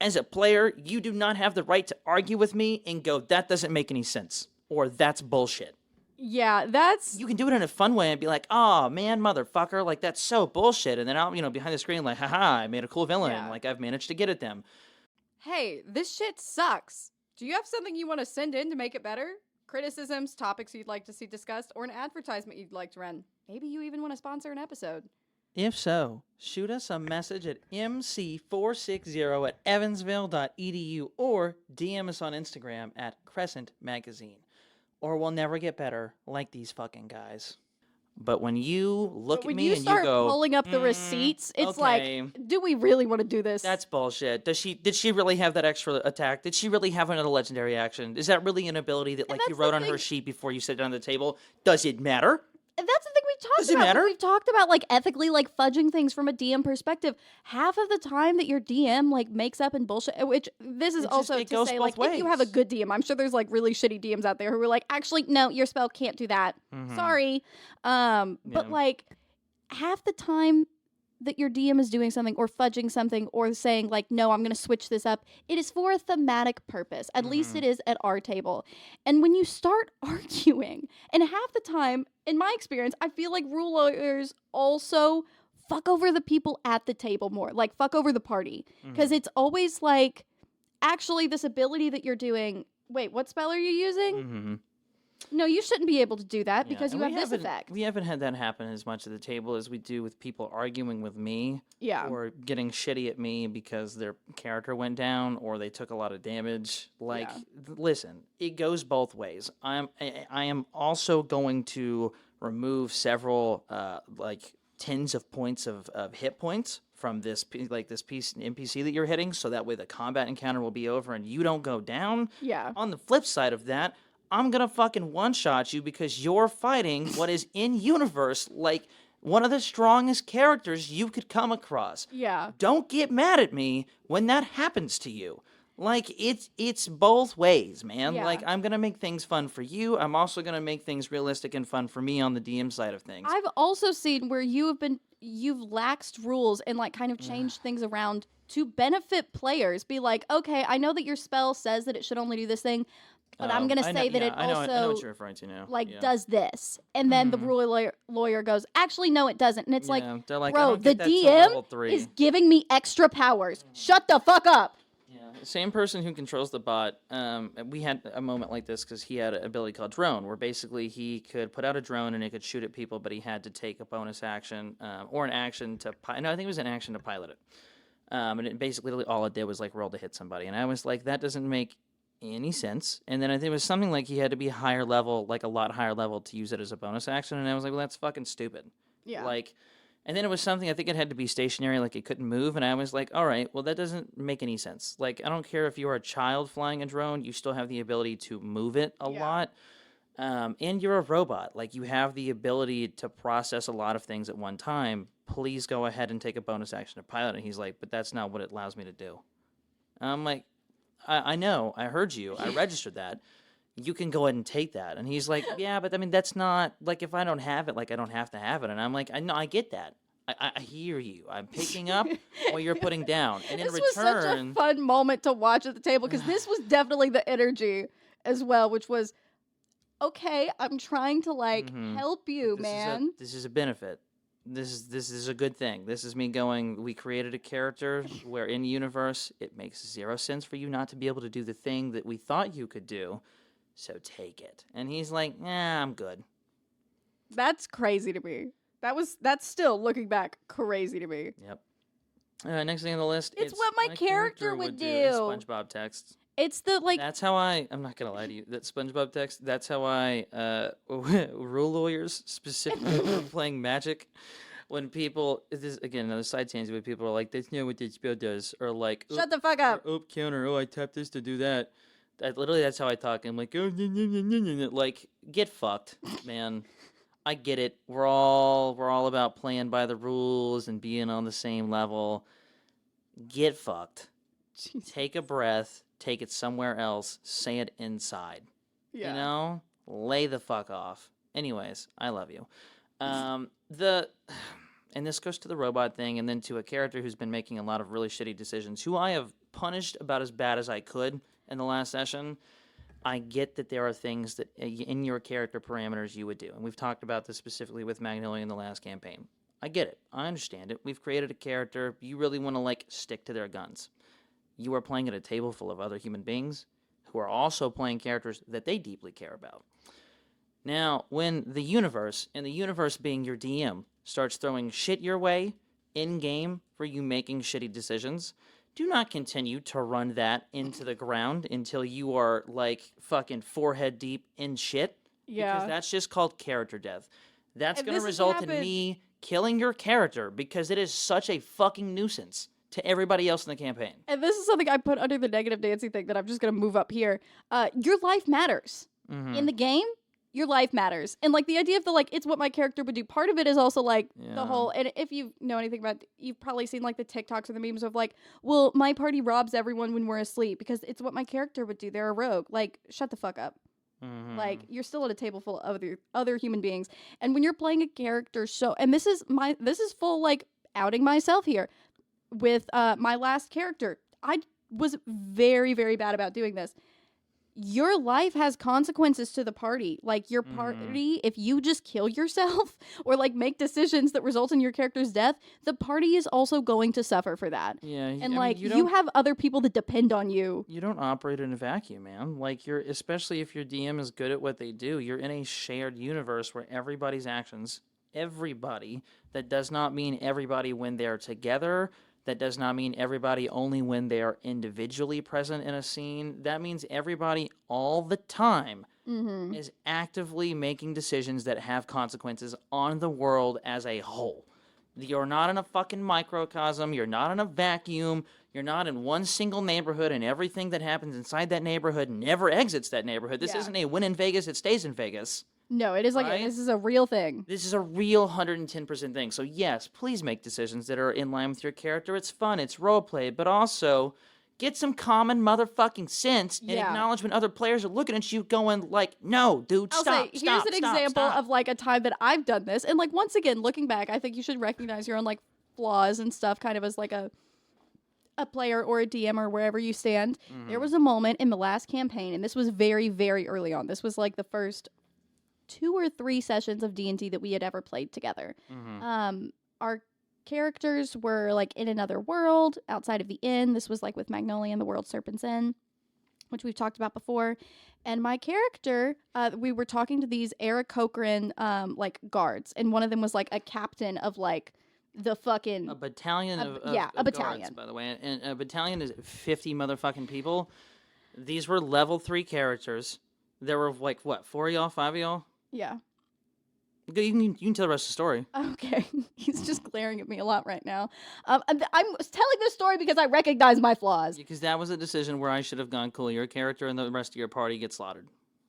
as a player, you do not have the right to argue with me and go, that doesn't make any sense, or that's bullshit. Yeah, that's... You can do it in a fun way and be like, oh, man, motherfucker, like, that's so bullshit. And then I'll, behind the screen, like, haha, I made a cool villain. Yeah. Like, I've managed to get at them. Hey, this shit sucks. Do you have something you want to send in to make it better? Criticisms, topics you'd like to see discussed, or an advertisement you'd like to run. Maybe you even want to sponsor an episode. If so, shoot us a message at mc460@evansville.edu or DM us on Instagram at Crescent Magazine. Or we'll never get better like these fucking guys. But when you look at me and you go, when you start pulling up the receipts, it's okay, like, do we really want to do this? That's bullshit. Did she really have that extra attack? Did she really have another legendary action? Is that really an ability that you wrote on her sheet before you sit down at the table? Does it matter? And that's the thing we've talked about. Does it matter? We've talked about ethically fudging things from a DM perspective. Half of the time that your DM makes up in bullshit, which this is also to say if you have a good DM, I'm sure there's really shitty DMs out there who are like, actually no, your spell can't do that. Mm-hmm. Sorry. But half the time that your DM is doing something or fudging something or saying no, I'm going to switch this up, it is for a thematic purpose. At least it is at our table. And when you start arguing, and half the time, in my experience, I feel like rule lawyers also fuck over the people at the table more, fuck over the party. Because it's always actually this ability that you're doing, wait, what spell are you using? Mm-hmm. No, you shouldn't be able to do that because you have this effect. We haven't had that happen as much at the table as we do with people arguing with me. Yeah. Or getting shitty at me because their character went down or they took a lot of damage. Listen, it goes both ways. I am also going to remove several tens of points of hit points from this piece NPC that you're hitting, so that way the combat encounter will be over and you don't go down. Yeah. On the flip side of that, I'm gonna fucking one-shot you because you're fighting what is in universe one of the strongest characters you could come across. Yeah. Don't get mad at me when that happens to you. It's both ways, man. Yeah. I'm gonna make things fun for you. I'm also gonna make things realistic and fun for me on the DM side of things. I've also seen where you've laxed rules and kind of changed things around to benefit players. Be like, okay, I know that your spell says that it should only do this thing, but I'm going to say that it also I know what you're referring to now. Does this. And then the rule lawyer goes, actually, no, it doesn't. And it's they're bro, the DM is giving me extra powers. Shut the fuck up. Yeah, Same person who controls the bot. We had a moment like this because he had an ability called drone, where basically he could put out a drone and it could shoot at people, but he had to take a bonus action or an action to. No, I think it was an action to pilot it. And it basically all it did was like roll to hit somebody, and I was like, that doesn't make any sense. And then I think it was something like he had to be higher level, like a lot higher level, to use it as a bonus action, and I was like, well, that's fucking stupid. Yeah. Like. And then it was something, I think it had to be stationary, like it couldn't move. And I was like, all right, well, that doesn't make any sense. Like, I don't care if you're a child flying a drone, you still have the ability to move it a lot. And you're a robot. Like, you have the ability to process a lot of things at one time. Please go ahead and take a bonus action to pilot. And he's like, but that's not what it allows me to do. And I'm like, I know, I heard you, I registered that. You can go ahead and take that. And he's like, yeah, but I mean, that's not, like, if I don't have it, like, I don't have to have it. And I'm like, I know, I get that. I hear you. I'm picking up what you're putting down. And in this return... was such a fun moment to watch at the table, because this was definitely the energy as well, which was, okay, I'm trying to, like, help you, man. This is a benefit. This is a good thing. This is me going, we created a character where in universe, it makes 0 sense for you not to be able to do the thing that we thought you could do. So take it. And he's like, I'm good. That's crazy to me. That's still, looking back, crazy to me. Yep. Next thing on the list. It's what my character would do. SpongeBob text. It's the, like... That's how I'm not going to lie to you. That SpongeBob text, that's how rule lawyers, specifically when playing Magic, when people, this is, again, another side tangent, where people are like, that's not what this spell does. Or like, shut the fuck up. Counter. Oh, I tapped this to do that. Literally, that's how I talk. I'm like, like, get fucked, man. I get it. We're all about playing by the rules and being on the same level. Get fucked. Jesus. Take a breath. Take it somewhere else. Say it inside. Yeah. You know? Lay the fuck off. Anyways, I love you. And this goes to the robot thing, and then to a character who's been making a lot of really shitty decisions, who I have punished about as bad as I could in the last session. I get that there are things that in your character parameters you would do. And we've talked about this specifically with Magnolia in the last campaign. I get it. I understand it. We've created a character. You really want to, like, stick to their guns. You are playing at a table full of other human beings who are also playing characters that they deeply care about. Now, when the universe, and the universe being your DM, starts throwing shit your way in-game for you making shitty decisions, do not continue to run that into the ground until you are, like, fucking forehead deep in shit. Yeah. Because that's just called character death. That's going to result in me killing your character because it is such a fucking nuisance to everybody else in the campaign. And this is something I put under the negative Nancy thing that I'm just going to move up here. Your life matters. Mm-hmm. In the game, your life matters. And, like, the idea of the, like, it's what my character would do. Part of it is also, like, the whole, and if you know anything about, you've probably seen, like, the TikToks or the memes of, like, well, my party robs everyone when we're asleep because it's what my character would do. They're a rogue. Like, shut the fuck up. Mm-hmm. Like, you're still at a table full of other human beings. And when you're playing a character and this is full, like, outing myself here. With my last character, I was very, very bad about doing this. Your life has consequences to the party. Like, your party, if you just kill yourself or, like, make decisions that result in your character's death, the party is also going to suffer for that. Yeah. And, you have other people that depend on you. You don't operate in a vacuum, man. Like, especially if your DM is good at what they do, you're in a shared universe where everybody's actions, that does not mean everybody when they're together. That does not mean everybody only when they are individually present in a scene. That means everybody all the time is actively making decisions that have consequences on the world as a whole. You're not in a fucking microcosm. You're not in a vacuum. You're not in one single neighborhood, and everything that happens inside that neighborhood never exits that neighborhood. This isn't a when in Vegas, it stays in Vegas. No, it is like, this is a real thing. This is a real 110% thing. So yes, please make decisions that are in line with your character. It's fun, it's roleplay, but also get some common motherfucking sense and acknowledge when other players are looking at you going like, no, dude, stop. Here's an example of, like, a time that I've done this. And, like, once again, looking back, I think you should recognize your own, like, flaws and stuff kind of as, like, a player or a DM or wherever you stand. There was a moment in the last campaign, and this was very, very early on. This was, like, the first 2 or 3 sessions of D&D that we had ever played together. Our characters were like in another world outside of the inn. This was like with Magnolia and the World Serpent's Inn, which we've talked about before. And my character, we were talking to these Eric Cochran like guards, and one of them was like a captain of like the fucking a battalion of a battalion, guards, by the way, and a battalion is 50 motherfucking people. These were level 3 characters. There were like what, 4 of y'all, 5 of y'all? Yeah. You can tell the rest of the story. Okay. He's just glaring at me a lot right now. I'm telling this story because I recognize my flaws. Because that was a decision where I should have gone, cool, your character and the rest of your party get slaughtered.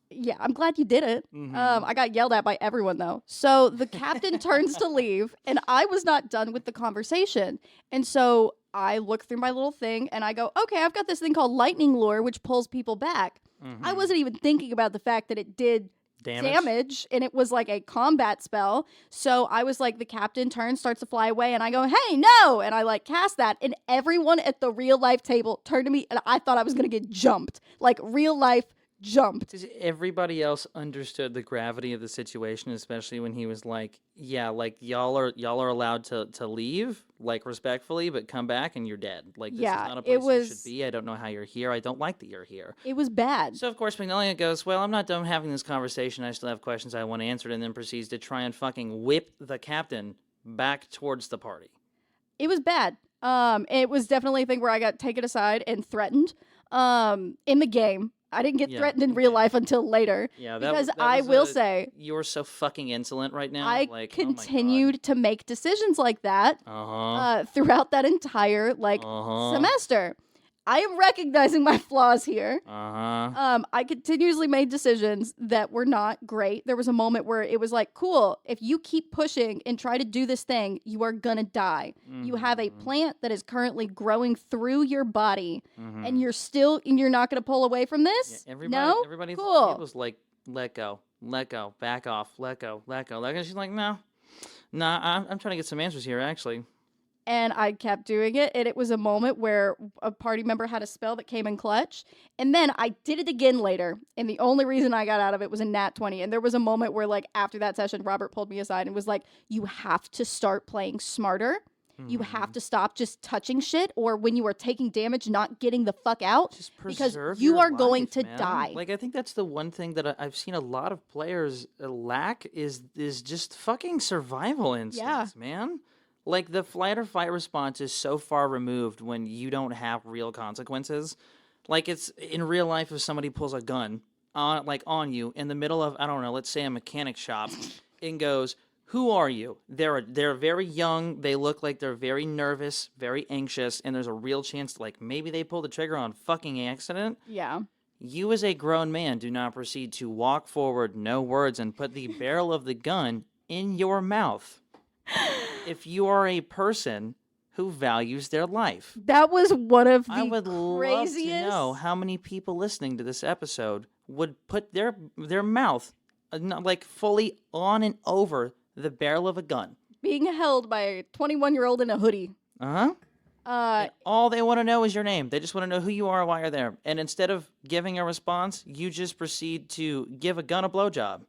Yeah, I'm glad you did it. Mm-hmm. I got yelled at by everyone, though. So the captain turns to leave, and I was not done with the conversation. And so I look through my little thing, and I go, okay, I've got this thing called lightning lure, which pulls people back. I wasn't even thinking about the fact that it did damage, and it was like a combat spell. So I was like, the captain turns, starts to fly away, and I go, hey, no! And I like cast that, and everyone at the real life table turned to me, and I thought I was gonna get jumped. Like, real life jumped. Everybody else understood the gravity of the situation, especially when he was like, yeah, like y'all are allowed to leave, like respectfully, but come back and you're dead. Like, this is not a place you should be. I don't know how you're here. I don't like that you're here. It was bad. So of course Magnolia goes, well, I'm not done having this conversation. I still have questions I want answered, and then proceeds to try and fucking whip the captain back towards the party. It was bad. It was definitely a thing where I got taken aside and threatened in the game. I didn't get threatened in real life until later. Yeah, because I will say, you're so fucking insolent right now. I continued to make decisions like that throughout that entire semester. I am recognizing my flaws here. I continuously made decisions that were not great. There was a moment where it was like, cool, if you keep pushing and try to do this thing, you are gonna die. You have a plant that is currently growing through your body, and you're not gonna pull away from this? Yeah, everybody cool. Was like, let go, back off, let go. She's like, no, I'm trying to get some answers here, actually. And I kept doing it, and it was a moment where a party member had a spell that came in clutch, and then I did it again later, and the only reason I got out of it was a nat 20, and there was a moment where, like, after that session, Robert pulled me aside and was like, you have to start playing smarter. You have to stop just touching shit, or when you are taking damage, not getting the fuck out, just because you are going to man. die. Like, I think that's the one thing that I've seen a lot of players lack is just fucking survival instincts, man. Like, the flight or fight response is so far removed when you don't have real consequences. Like, it's in real life, if somebody pulls a gun on you in the middle of, I don't know, let's say a mechanic shop, and goes, who are you? They're very young. They look like they're very nervous, very anxious, and there's a real chance, like, maybe they pull the trigger on fucking accident. Yeah. You as a grown man do not proceed to walk forward, no words, and put the barrel of the gun in your mouth. If you are a person who values their life. That was one of the I would craziest... love to know how many people listening to this episode would put their mouth like fully on and over the barrel of a gun. Being held by a 21-year-old in a hoodie. All they want to know is your name. They just want to know who you are and why you're there. And instead of giving a response, you just proceed to give a gun a blowjob.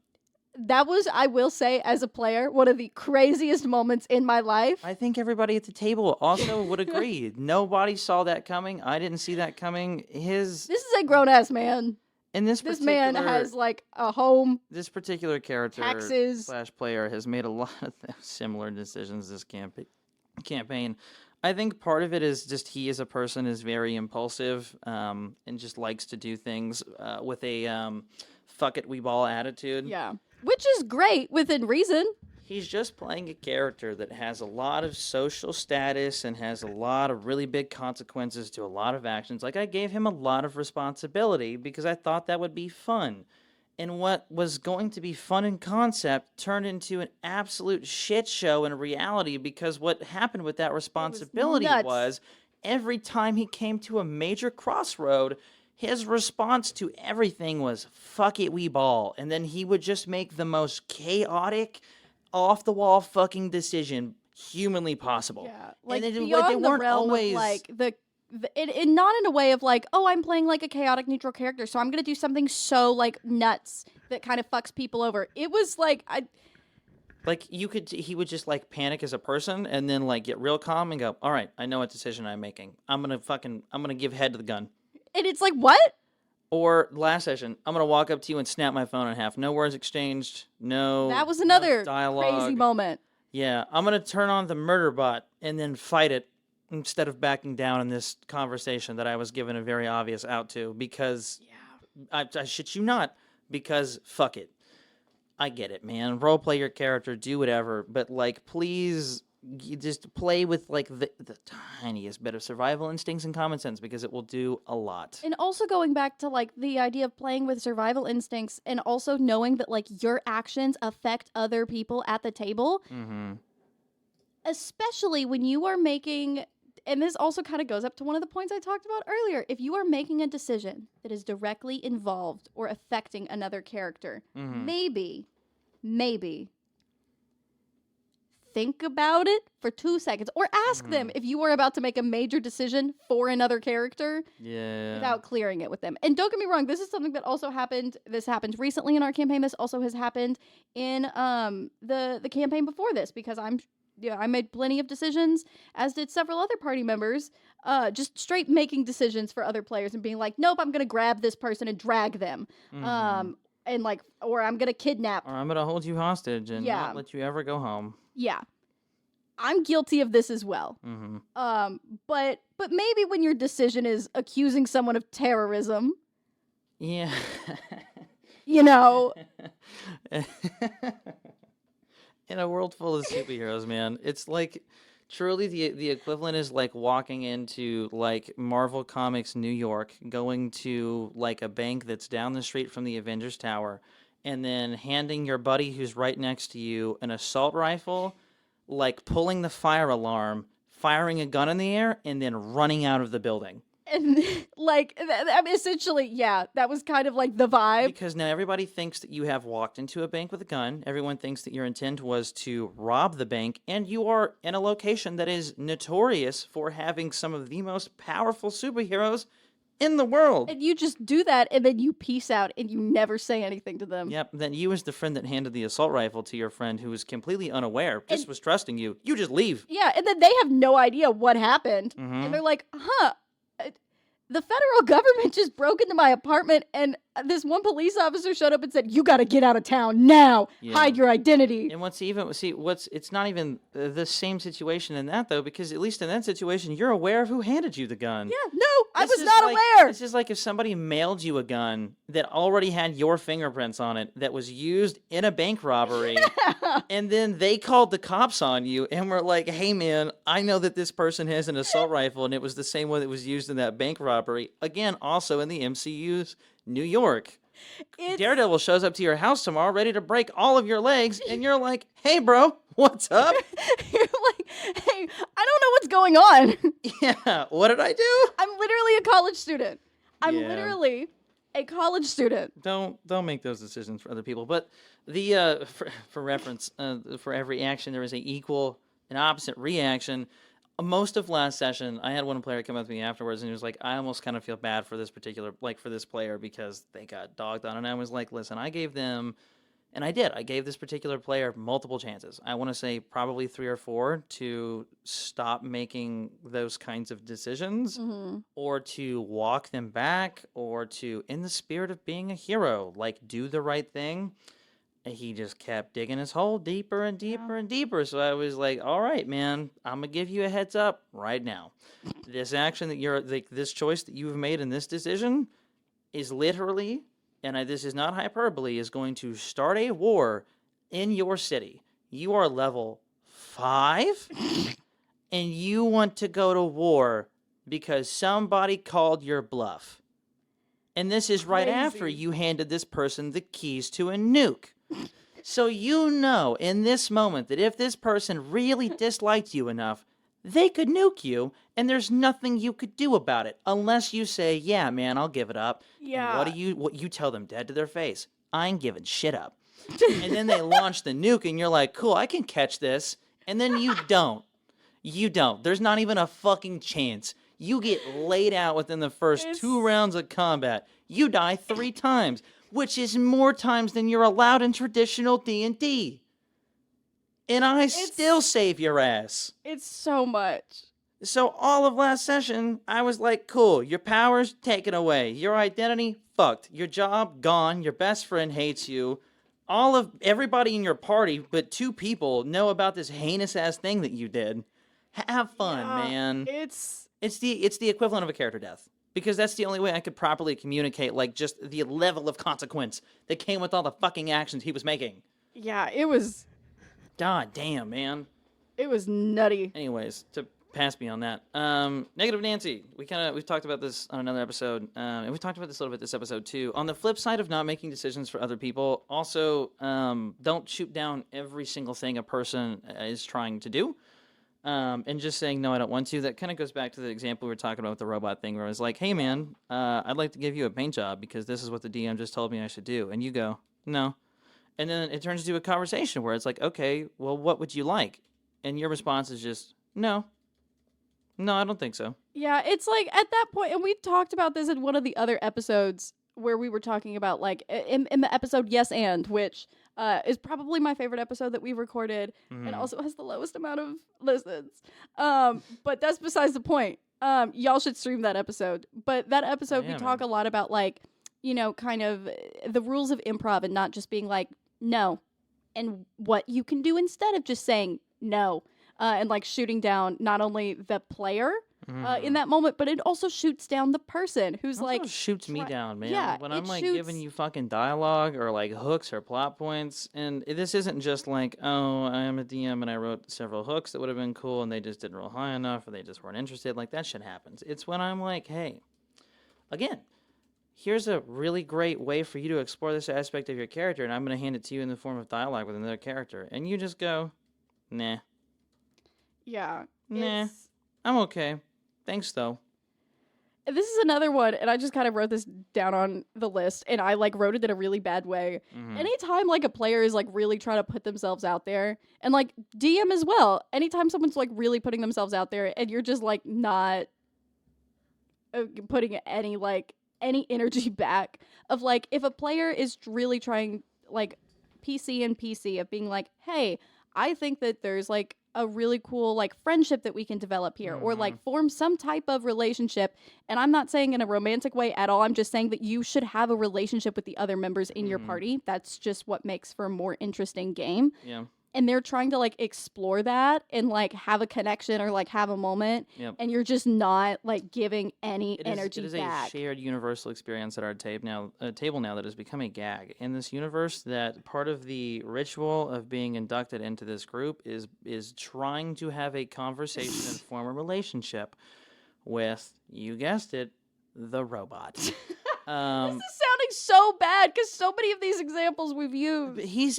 That was, I will say, as a player, one of the craziest moments in my life. I think everybody at the table also would agree. Nobody saw that coming. I didn't see that coming. This is a grown-ass man. And this man has, like, a home. This particular character taxes / player has made a lot of similar decisions this campaign. I think part of it is just he as a person is very impulsive and just likes to do things with a fuck it, we ball attitude. Yeah. Which is great within reason. He's just playing a character that has a lot of social status and has a lot of really big consequences to a lot of actions. Like, I gave him a lot of responsibility because I thought that would be fun. And what was going to be fun in concept turned into an absolute shit show in reality, because what happened with that responsibility was every time he came to a major crossroad, his response to everything was, fuck it, we ball. And then he would just make the most chaotic, off-the-wall fucking decision humanly possible. Yeah, like, and beyond the realm of, like, it not in a way of, like, oh, I'm playing, like, a chaotic neutral character, so I'm gonna do something so, like, nuts that kind of fucks people over. It was, like, Like he would just like panic as a person and then like get real calm and go, all right, I know what decision I'm making. I'm going to give head to the gun. And it's like, what? Or last session, I'm going to walk up to you and snap my phone in half. No words exchanged. That was another dialogue. crazy moment. Yeah. I'm going to turn on the murder bot and then fight it instead of backing down in this conversation that I was given a very obvious out to because I shit you not, because fuck it. I get it, man. Role play your character, do whatever, but like, please, you just play with like the tiniest bit of survival instincts and common sense because it will do a lot. And also going back to like the idea of playing with survival instincts and also knowing that like your actions affect other people at the table, especially when you are making. And this also kind of goes up to one of the points I talked about earlier. If you are making a decision that is directly involved or affecting another character, maybe think about it for 2 seconds or ask them if you are about to make a major decision for another character without clearing it with them. And don't get me wrong, this is something that also happened. This happened recently in our campaign. This also has happened in the campaign before this because I made plenty of decisions, as did several other party members, just straight making decisions for other players and being like, nope, I'm going to grab this person and drag them. And like, or I'm going to kidnap. Or I'm going to hold you hostage and not let you ever go home. Yeah. I'm guilty of this as well. But maybe when your decision is accusing someone of terrorism. Yeah. You know. In a world full of superheroes, man, it's like truly the equivalent is like walking into like Marvel Comics New York, going to like a bank that's down the street from the Avengers Tower, and then handing your buddy who's right next to you an assault rifle, like pulling the fire alarm, firing a gun in the air, and then running out of the building. And like, I mean, essentially, yeah, that was kind of like the vibe. Because now everybody thinks that you have walked into a bank with a gun. Everyone thinks that your intent was to rob the bank. And you are in a location that is notorious for having some of the most powerful superheroes in the world. And you just do that, and then you peace out, and you never say anything to them. Yep. Then you, as the friend that handed the assault rifle to your friend who was completely unaware, just was trusting you, you just leave. Yeah, and then they have no idea what happened. And they're like, the federal government just broke into my apartment, and this one police officer showed up and said, you got to get out of town now. Hide your identity. And it's not even the same situation in that, though, because at least in that situation, you're aware of who handed you the gun. Yeah, no, I was not aware. This is like if somebody mailed you a gun that already had your fingerprints on it that was used in a bank robbery, and then they called the cops on you and were like, hey, man, I know that this person has an assault rifle, and it was the same one that was used in that bank robbery. Again, also in the MCU's New York. Daredevil shows up to your house tomorrow ready to break all of your legs, and you're like, hey, bro, what's up? You're like, hey, I don't know what's going on. Yeah, what did I do? I'm literally a college student. Literally a college student. Don't make those decisions for other people. But the for reference, for every action there is an equal and opposite reaction. Most of last session, I had one player come up to me afterwards, and he was like, I almost kind of feel bad for this particular, like for this player because they got dogged on. And I was like, listen, I gave them, and I did. I gave this particular player multiple chances. I want to say probably 3 or 4 to stop making those kinds of decisions or to walk them back or to, in the spirit of being a hero, like do the right thing. He just kept digging his hole deeper and deeper and deeper. So I was like, all right, man, I'm going to give you a heads up right now. This action that you're, like, this choice that you've made in this decision is literally, and this is not hyperbole, is going to start a war in your city. You are level 5, and you want to go to war because somebody called your bluff. And this is right after you handed this person the keys to a nuke. So you know in this moment that if this person really disliked you enough, they could nuke you, and there's nothing you could do about it unless you say, yeah, man, I'll give it up. Yeah. And what you tell them dead to their face, I ain't giving shit up. And then they launch the nuke, and you're like, cool, I can catch this. And then you don't. You don't. There's not even a fucking chance. You get laid out within the first 2 rounds of combat. You die 3 times, which is more times than you're allowed in traditional D&D. and I still save your ass. It's so much. So all of last session, I was like, cool, your power's taken away. Your identity, fucked. Your job, gone. Your best friend hates you. Everybody in your party, but 2 people, know about this heinous-ass thing that you did. Have fun, man. It's the equivalent of a character death. Because that's the only way I could properly communicate, like, just the level of consequence that came with all the fucking actions he was making. Yeah, it was... God damn, man. It was nutty. Anyways, to pass me on that. Negative Nancy. We've talked about this on another episode, and we talked about this a little bit this episode too. On the flip side of not making decisions for other people, also don't shoot down every single thing a person is trying to do. And just saying, no, I don't want to. That kind of goes back to the example we were talking about with the robot thing, where I was like, hey, man, I'd like to give you a paint job because this is what the DM just told me I should do. And you go, no. And then it turns into a conversation where it's like, okay, well, what would you like? And your response is just, no. No, I don't think so. Yeah, it's like at that point, and we talked about this in one of the other episodes where we were talking about, like, in the episode Yes And, which... is probably my favorite episode that we've recorded, and also has the lowest amount of listens. But that's besides the point. Y'all should stream that episode. But that episode, we talk a lot about, like, you know, kind of the rules of improv and not just being like, no. And what you can do instead of just saying no. And, like, shooting down not only the player in that moment, but it also shoots down the person who's like... shoots me down, man. Yeah, when I'm, like, giving you fucking dialogue or, like, hooks or plot points. And this isn't just like, oh, I am a DM and I wrote several hooks that would have been cool and they just didn't roll high enough or they just weren't interested. Like, that shit happens. It's when I'm like, hey, again, here's a really great way for you to explore this aspect of your character, and I'm going to hand it to you in the form of dialogue with another character. And you just go, nah. Yeah. Nah. I'm okay. Thanks, though. This is another one, and I just kind of wrote this down on the list, and I, like, wrote it in a really bad way. Anytime, like, a player is, like, really trying to put themselves out there, and, like, DM as well, anytime someone's, like, really putting themselves out there, and you're just, like, not putting any energy back of, like, if a player is really trying, like, PC of being like, hey, I think that there's, like, a really cool, like, friendship that we can develop here or, like, form some type of relationship. And I'm not saying in a romantic way at all. I'm just saying that you should have a relationship with the other members in your party. That's just what makes for a more interesting game. Yeah. And they're trying to, like, explore that and, like, have a connection or, like, have a moment. Yep. And you're just not, like, giving any energy back. It is back. a shared universal experience at our table now that has become a gag. In this universe, that part of the ritual of being inducted into this group is trying to have a conversation and form a relationship with, you guessed it, the robot. This is sounding so bad because so many of these examples we've used. He's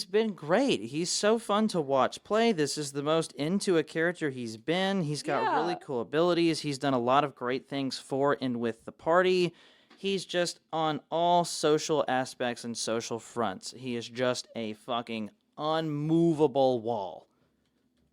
been great. He's so fun to watch play. This is the most into a character he's been. He's got really cool abilities. He's done a lot of great things for and with the party. He's just on all social aspects and social fronts. He is just a fucking unmovable wall.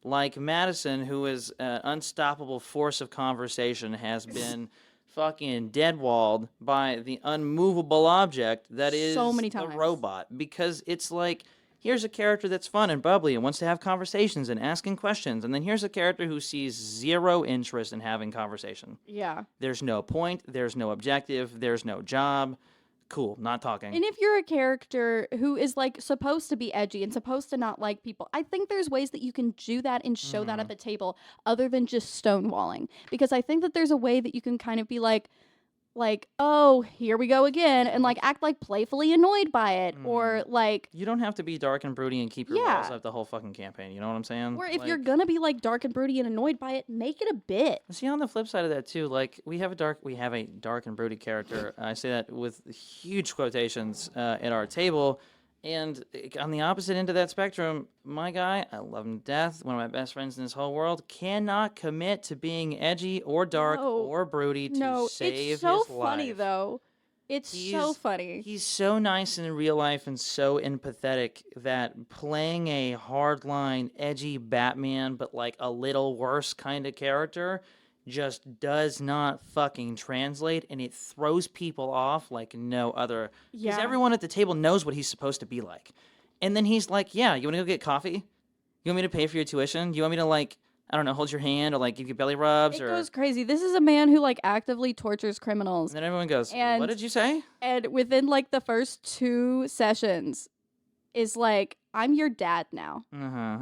Like Madison, who is an unstoppable force of conversation, has been fucking dead-walled by the unmovable object that is so many times. A robot. Because it's like, here's a character that's fun and bubbly and wants to have conversations and asking questions, and then here's a character who sees zero interest in having conversation. Yeah. There's no point, there's no objective, there's no job. Cool, not talking. And if you're a character who is, like, supposed to be edgy and supposed to not like people, I think there's ways that you can do that and show that at the table other than just stonewalling. Because I think that there's a way that you can kind of be like, oh, here we go again, and, like, act, like, playfully annoyed by it, or, like... You don't have to be dark and broody and keep your walls up the whole fucking campaign, you know what I'm saying? Or if you're gonna be, like, dark and broody and annoyed by it, make it a bit. See, on the flip side of that, too, like, we have a dark and broody character, I say that with huge quotations at our table, and on the opposite end of that spectrum, my guy, I love him to death, one of my best friends in this whole world, cannot commit to being edgy or dark or broody to save his life. It's so funny, though. He's so funny. He's so nice in real life and so empathetic that playing a hardline, edgy Batman, but, like, a little worse kind of character just does not fucking translate, and it throws people off like no other. Because everyone at the table knows what he's supposed to be like. And then he's like, yeah, you want to go get coffee? You want me to pay for your tuition? Do you want me to, like, I don't know, hold your hand or, like, give you belly rubs? It or goes crazy. This is a man who, like, actively tortures criminals. And then everyone goes, And- what did you say? And within, like, the first 2 sessions is like, I'm your dad now.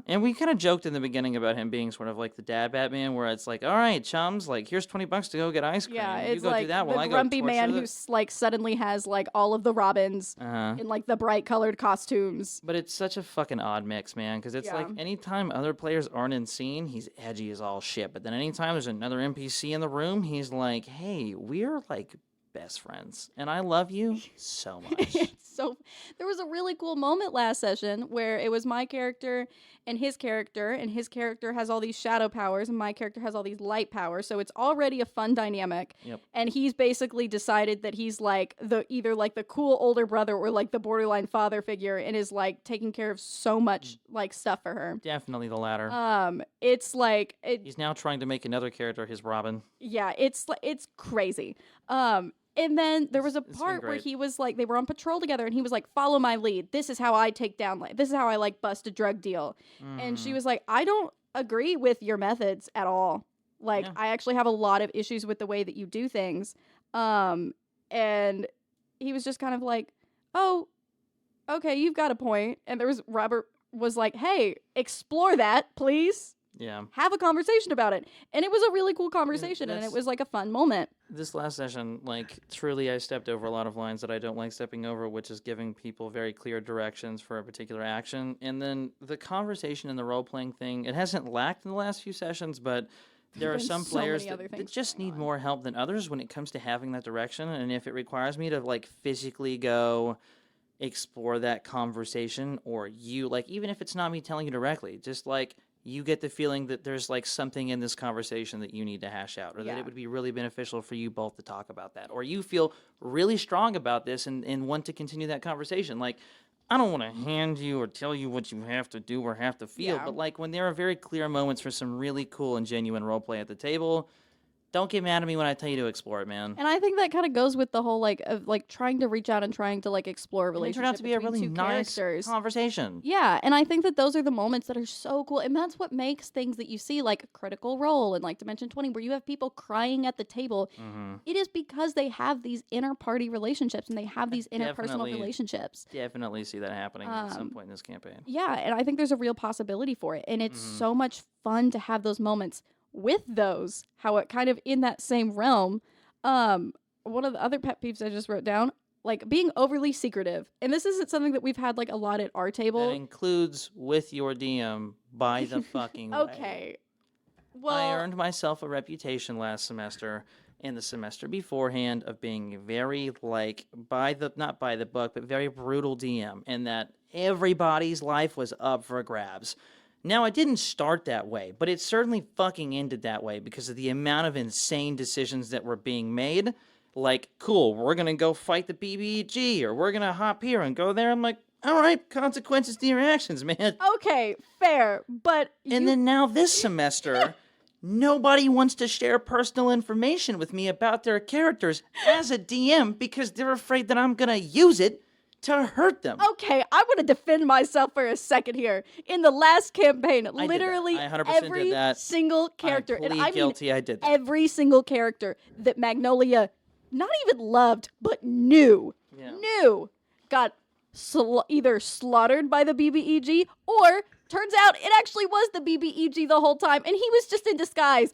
And we kind of joked in the beginning about him being sort of like the dad Batman, where it's like, all right, chums, like, here's $20 to go get ice cream. Yeah, You it's go like do that while the I go grumpy torture man the-" who's like suddenly has like all of the Robins in like the bright colored costumes. But it's such a fucking odd mix, man, because it's like anytime other players aren't in scene, he's edgy as all shit. But then anytime there's another NPC in the room, he's like, hey, we're like best friends, and I love you so much. So there was a really cool moment last session where it was my character and his character has all these shadow powers and my character has all these light powers, so it's already a fun dynamic. And he's basically decided that he's like either like the cool older brother or like the borderline father figure, and is like taking care of so much like stuff for her. Definitely the latter. It's like he's now trying to make another character his Robin. Yeah, it's crazy. And then there was a part where he was like, they were on patrol together and he was like, follow my lead. This is how I take down, like, this is how I like bust a drug deal. And she was like, I don't agree with your methods at all. Like, I actually have a lot of issues with the way that you do things. And he was just kind of like, oh, okay, you've got a point. And Robert was like, hey, explore that, please. Yeah. Have a conversation about it. And it was a really cool conversation, and it was like a fun moment. This last session, like, truly I stepped over a lot of lines that I don't like stepping over, which is giving people very clear directions for a particular action. And then the conversation and the role-playing thing, it hasn't lacked in the last few sessions, but there are some players that just need more help than others when it comes to having that direction. And if it requires me to, like, physically go explore that conversation, or you, like, even if it's not me telling you directly, just, like, you get the feeling that there's like something in this conversation that you need to hash out, or that it would be really beneficial for you both to talk about that, or you feel really strong about this and want to continue that conversation. Like, I don't want to hand you or tell you what you have to do or have to feel, but like when there are very clear moments for some really cool and genuine role play at the table, don't get mad at me when I tell you to explore it, man. And I think that kind of goes with the whole like of like trying to reach out and trying to like explore a relationship. It turned out to be a really nice characters. Conversation. Yeah, and I think that those are the moments that are so cool, and that's what makes things that you see like Critical Role and like Dimension 20, where you have people crying at the table. It is because they have these inter-party relationships and they have these interpersonal relationships. Definitely see that happening at some point in this campaign. Yeah, and I think there's a real possibility for it, and it's so much fun to have those moments with those, how it kind of in that same realm. One of the other pet peeves I just wrote down, like being overly secretive. And this isn't something that we've had like a lot at our table. That includes with your DM by the fucking way. Okay. Well, I earned myself a reputation last semester and the semester beforehand of being very like not by the book, but very brutal DM, and that everybody's life was up for grabs. Now, I didn't start that way, but it certainly fucking ended that way because of the amount of insane decisions that were being made. Like, cool, we're going to go fight the BBG, or we're going to hop here and go there. I'm like, all right, consequences to your actions, man. Okay, fair, but And then now this semester, nobody wants to share personal information with me about their characters as a DM because they're afraid that I'm going to use it to hurt them. Okay, I want to defend myself for a second here. In the last campaign, literally every single character, and I guilty, I did that. Every single character that Magnolia not even loved, but knew, got either slaughtered by the BBEG, or turns out it actually was the BBEG the whole time, and he was just in disguise.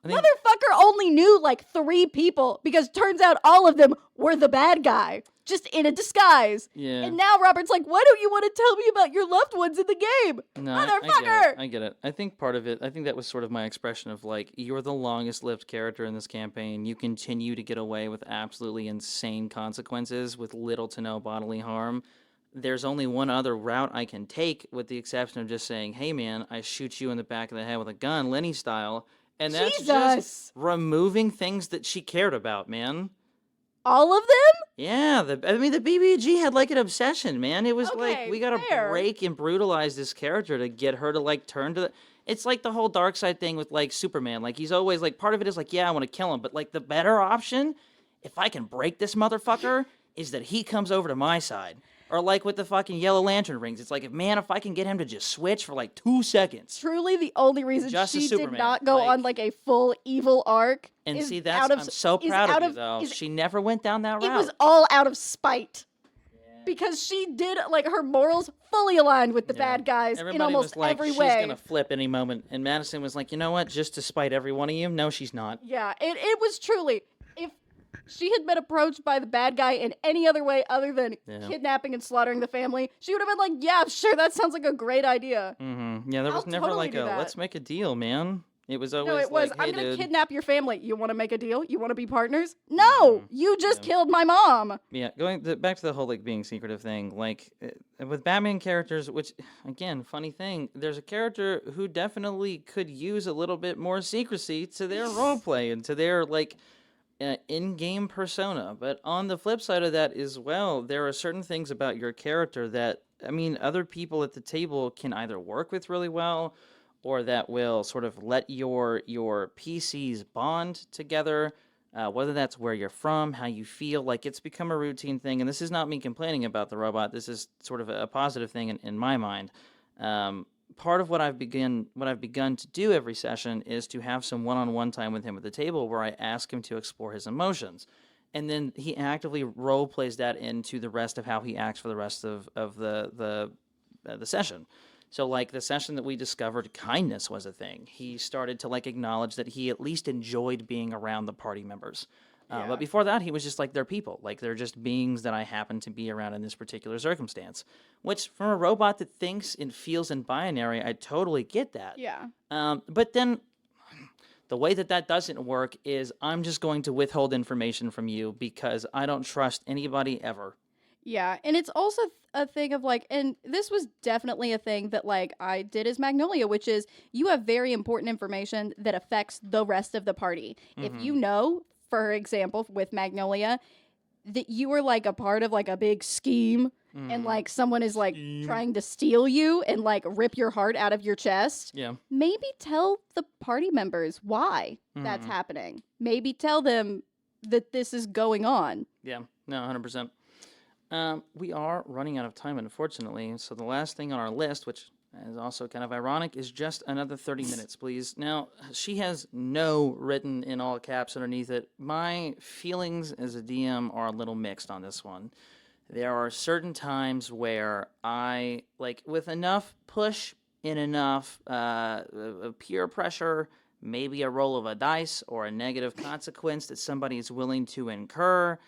Motherfucker only knew like 3 people because turns out all of them were the bad guy, just in a disguise. Yeah. And now Robert's like, why don't you want to tell me about your loved ones in the game? No, motherfucker! I get it. I think part of it, I think that was sort of my expression of like, you're the longest lived character in this campaign. You continue to get away with absolutely insane consequences with little to no bodily harm. There's only one other route I can take, with the exception of just saying, hey man, I shoot you in the back of the head with a gun, Lenny style. And that's just removing things that she cared about, man. All of them? Yeah, the BBG had like an obsession, man. It was like, we gotta break and brutalize this character to get her to like turn to the... It's like the whole dark side thing with like Superman. Like he's always like, part of it is like, yeah, I want to kill him. But like the better option, if I can break this motherfucker, is that he comes over to my side. Or like with the fucking Yellow Lantern rings. It's like, if I can get him to just switch for like 2 seconds. Truly the only reason Just she as did Superman, not go on like a full evil arc. And is see, out of, I'm so proud of you, though. She never went down that route. It was all out of spite. Because she did, like, her morals fully aligned with the bad guys in almost every way. She's going to flip any moment. And Madison was like, you know what? Just to spite every one of you? No, she's not. Yeah, it was truly, if she had been approached by the bad guy in any other way other than kidnapping and slaughtering the family, she would have been like, yeah, sure, that sounds like a great idea. Mm-hmm. Yeah, there was never totally like a, let's make a deal, man. It was always no, it was, like, I'm hey, going to dude. kidnap your family. You want to make a deal? You want to be partners? No! You just killed my mom! Yeah, back to the whole, like, being secretive thing, like, with Batman characters, which, again, funny thing, there's a character who definitely could use a little bit more secrecy to their roleplay and to their, like, in-game persona. But on the flip side of that as well, there are certain things about your character that, I mean, other people at the table can either work with really well or that will sort of let your PCs bond together, whether that's where you're from, how you feel. Like, it's become a routine thing, and this is not me complaining about the robot. This is sort of a positive thing in my mind. Part of what I've begun to do every session is to have some one-on-one time with him at the table where I ask him to explore his emotions. And then he actively role plays that into the rest of how he acts for the rest of the session. So, like, the session that we discovered kindness was a thing. He started to, like, acknowledge that he at least enjoyed being around the party members. But before that, he was just like, they're people. Like, they're just beings that I happen to be around in this particular circumstance. Which, from a robot that thinks and feels in binary, I totally get that. Yeah. But then, the way that doesn't work is I'm just going to withhold information from you because I don't trust anybody ever. Yeah, and it's also a thing of, like, and this was definitely a thing that, like, I did as Magnolia, which is you have very important information that affects the rest of the party. Mm-hmm. If you know, for example, with Magnolia, that you are, like, a part of, like, a big scheme and, like, someone is, like, trying to steal you and, like, rip your heart out of your chest, maybe tell the party members why that's happening. Maybe tell them that this is going on. Yeah, no, 100%. We are running out of time, unfortunately, so the last thing on our list, which is also kind of ironic, is just another 30 minutes, please. Now, she has no written in all caps underneath it. My feelings as a DM are a little mixed on this one. There are certain times where I, like, with enough push and enough peer pressure, maybe a roll of a dice or a negative consequence that somebody is willing to incur,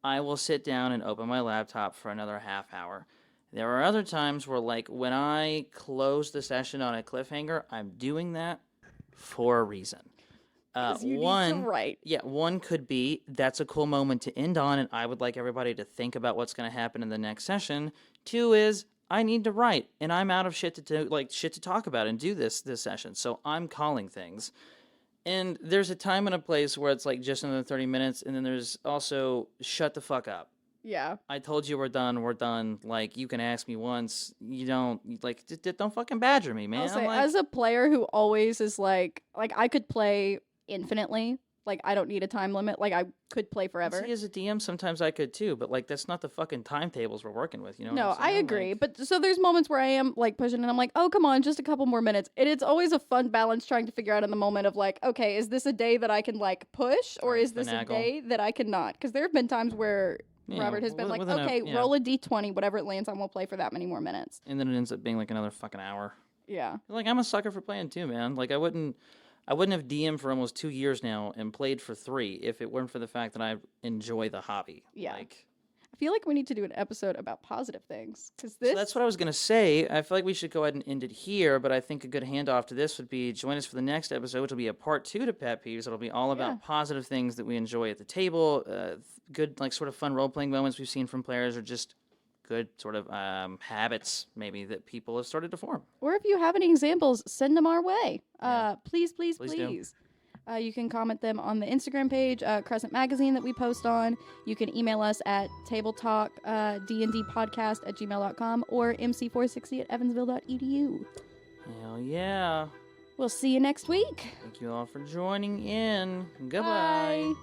I will sit down and open my laptop for another half hour. There are other times where, like, when I close the session on a cliffhanger, I'm doing that for a reason. You need to write. Yeah, one could be, that's a cool moment to end on, and I would like everybody to think about what's going to happen in the next session. Two is, I need to write, and I'm out of shit to talk about and do this session, so I'm calling things. And there's a time and a place where it's like just another 30 minutes, and then there's also shut the fuck up. Yeah. I told you we're done. Like, you can ask me once. You don't, like, don't fucking badger me, man. I'll say, as a player who always is like I could play infinitely. Like, I don't need a time limit. Like, I could play forever. See, as a DM, sometimes I could too, but, like, that's not the fucking timetables we're working with, you know? No, I agree. Like, but so there's moments where I am, like, pushing and I'm like, oh, come on, just a couple more minutes. And it's always a fun balance trying to figure out in the moment of, like, okay, is this a day that I can, like, push? Or is this a day that I cannot? Because there have been times where Robert has been like, okay, roll a d20, whatever it lands on, we'll play for that many more minutes. And then it ends up being, like, another fucking hour. Yeah. Like, I'm a sucker for playing too, man. Like, I wouldn't have DM'd for almost 2 years now and played for 3 if it weren't for the fact that I enjoy the hobby. Yeah. Like, I feel like we need to do an episode about positive things. So that's what I was going to say. I feel like we should go ahead and end it here, but I think a good handoff to this would be join us for the next episode, which will be a part 2 to Pet Peeves. It'll be all about positive things that we enjoy at the table, good, like, sort of fun role-playing moments we've seen from players, or just good sort of habits maybe that people have started to form. Or if you have any examples, send them our way. Please. You can comment them on the Instagram page, Crescent Magazine, that we post on. You can email us at tabletalkdndpodcast@gmail.com or mc460@evansville.edu. Hell yeah. We'll see you next week. Thank you all for joining in. Goodbye. Bye.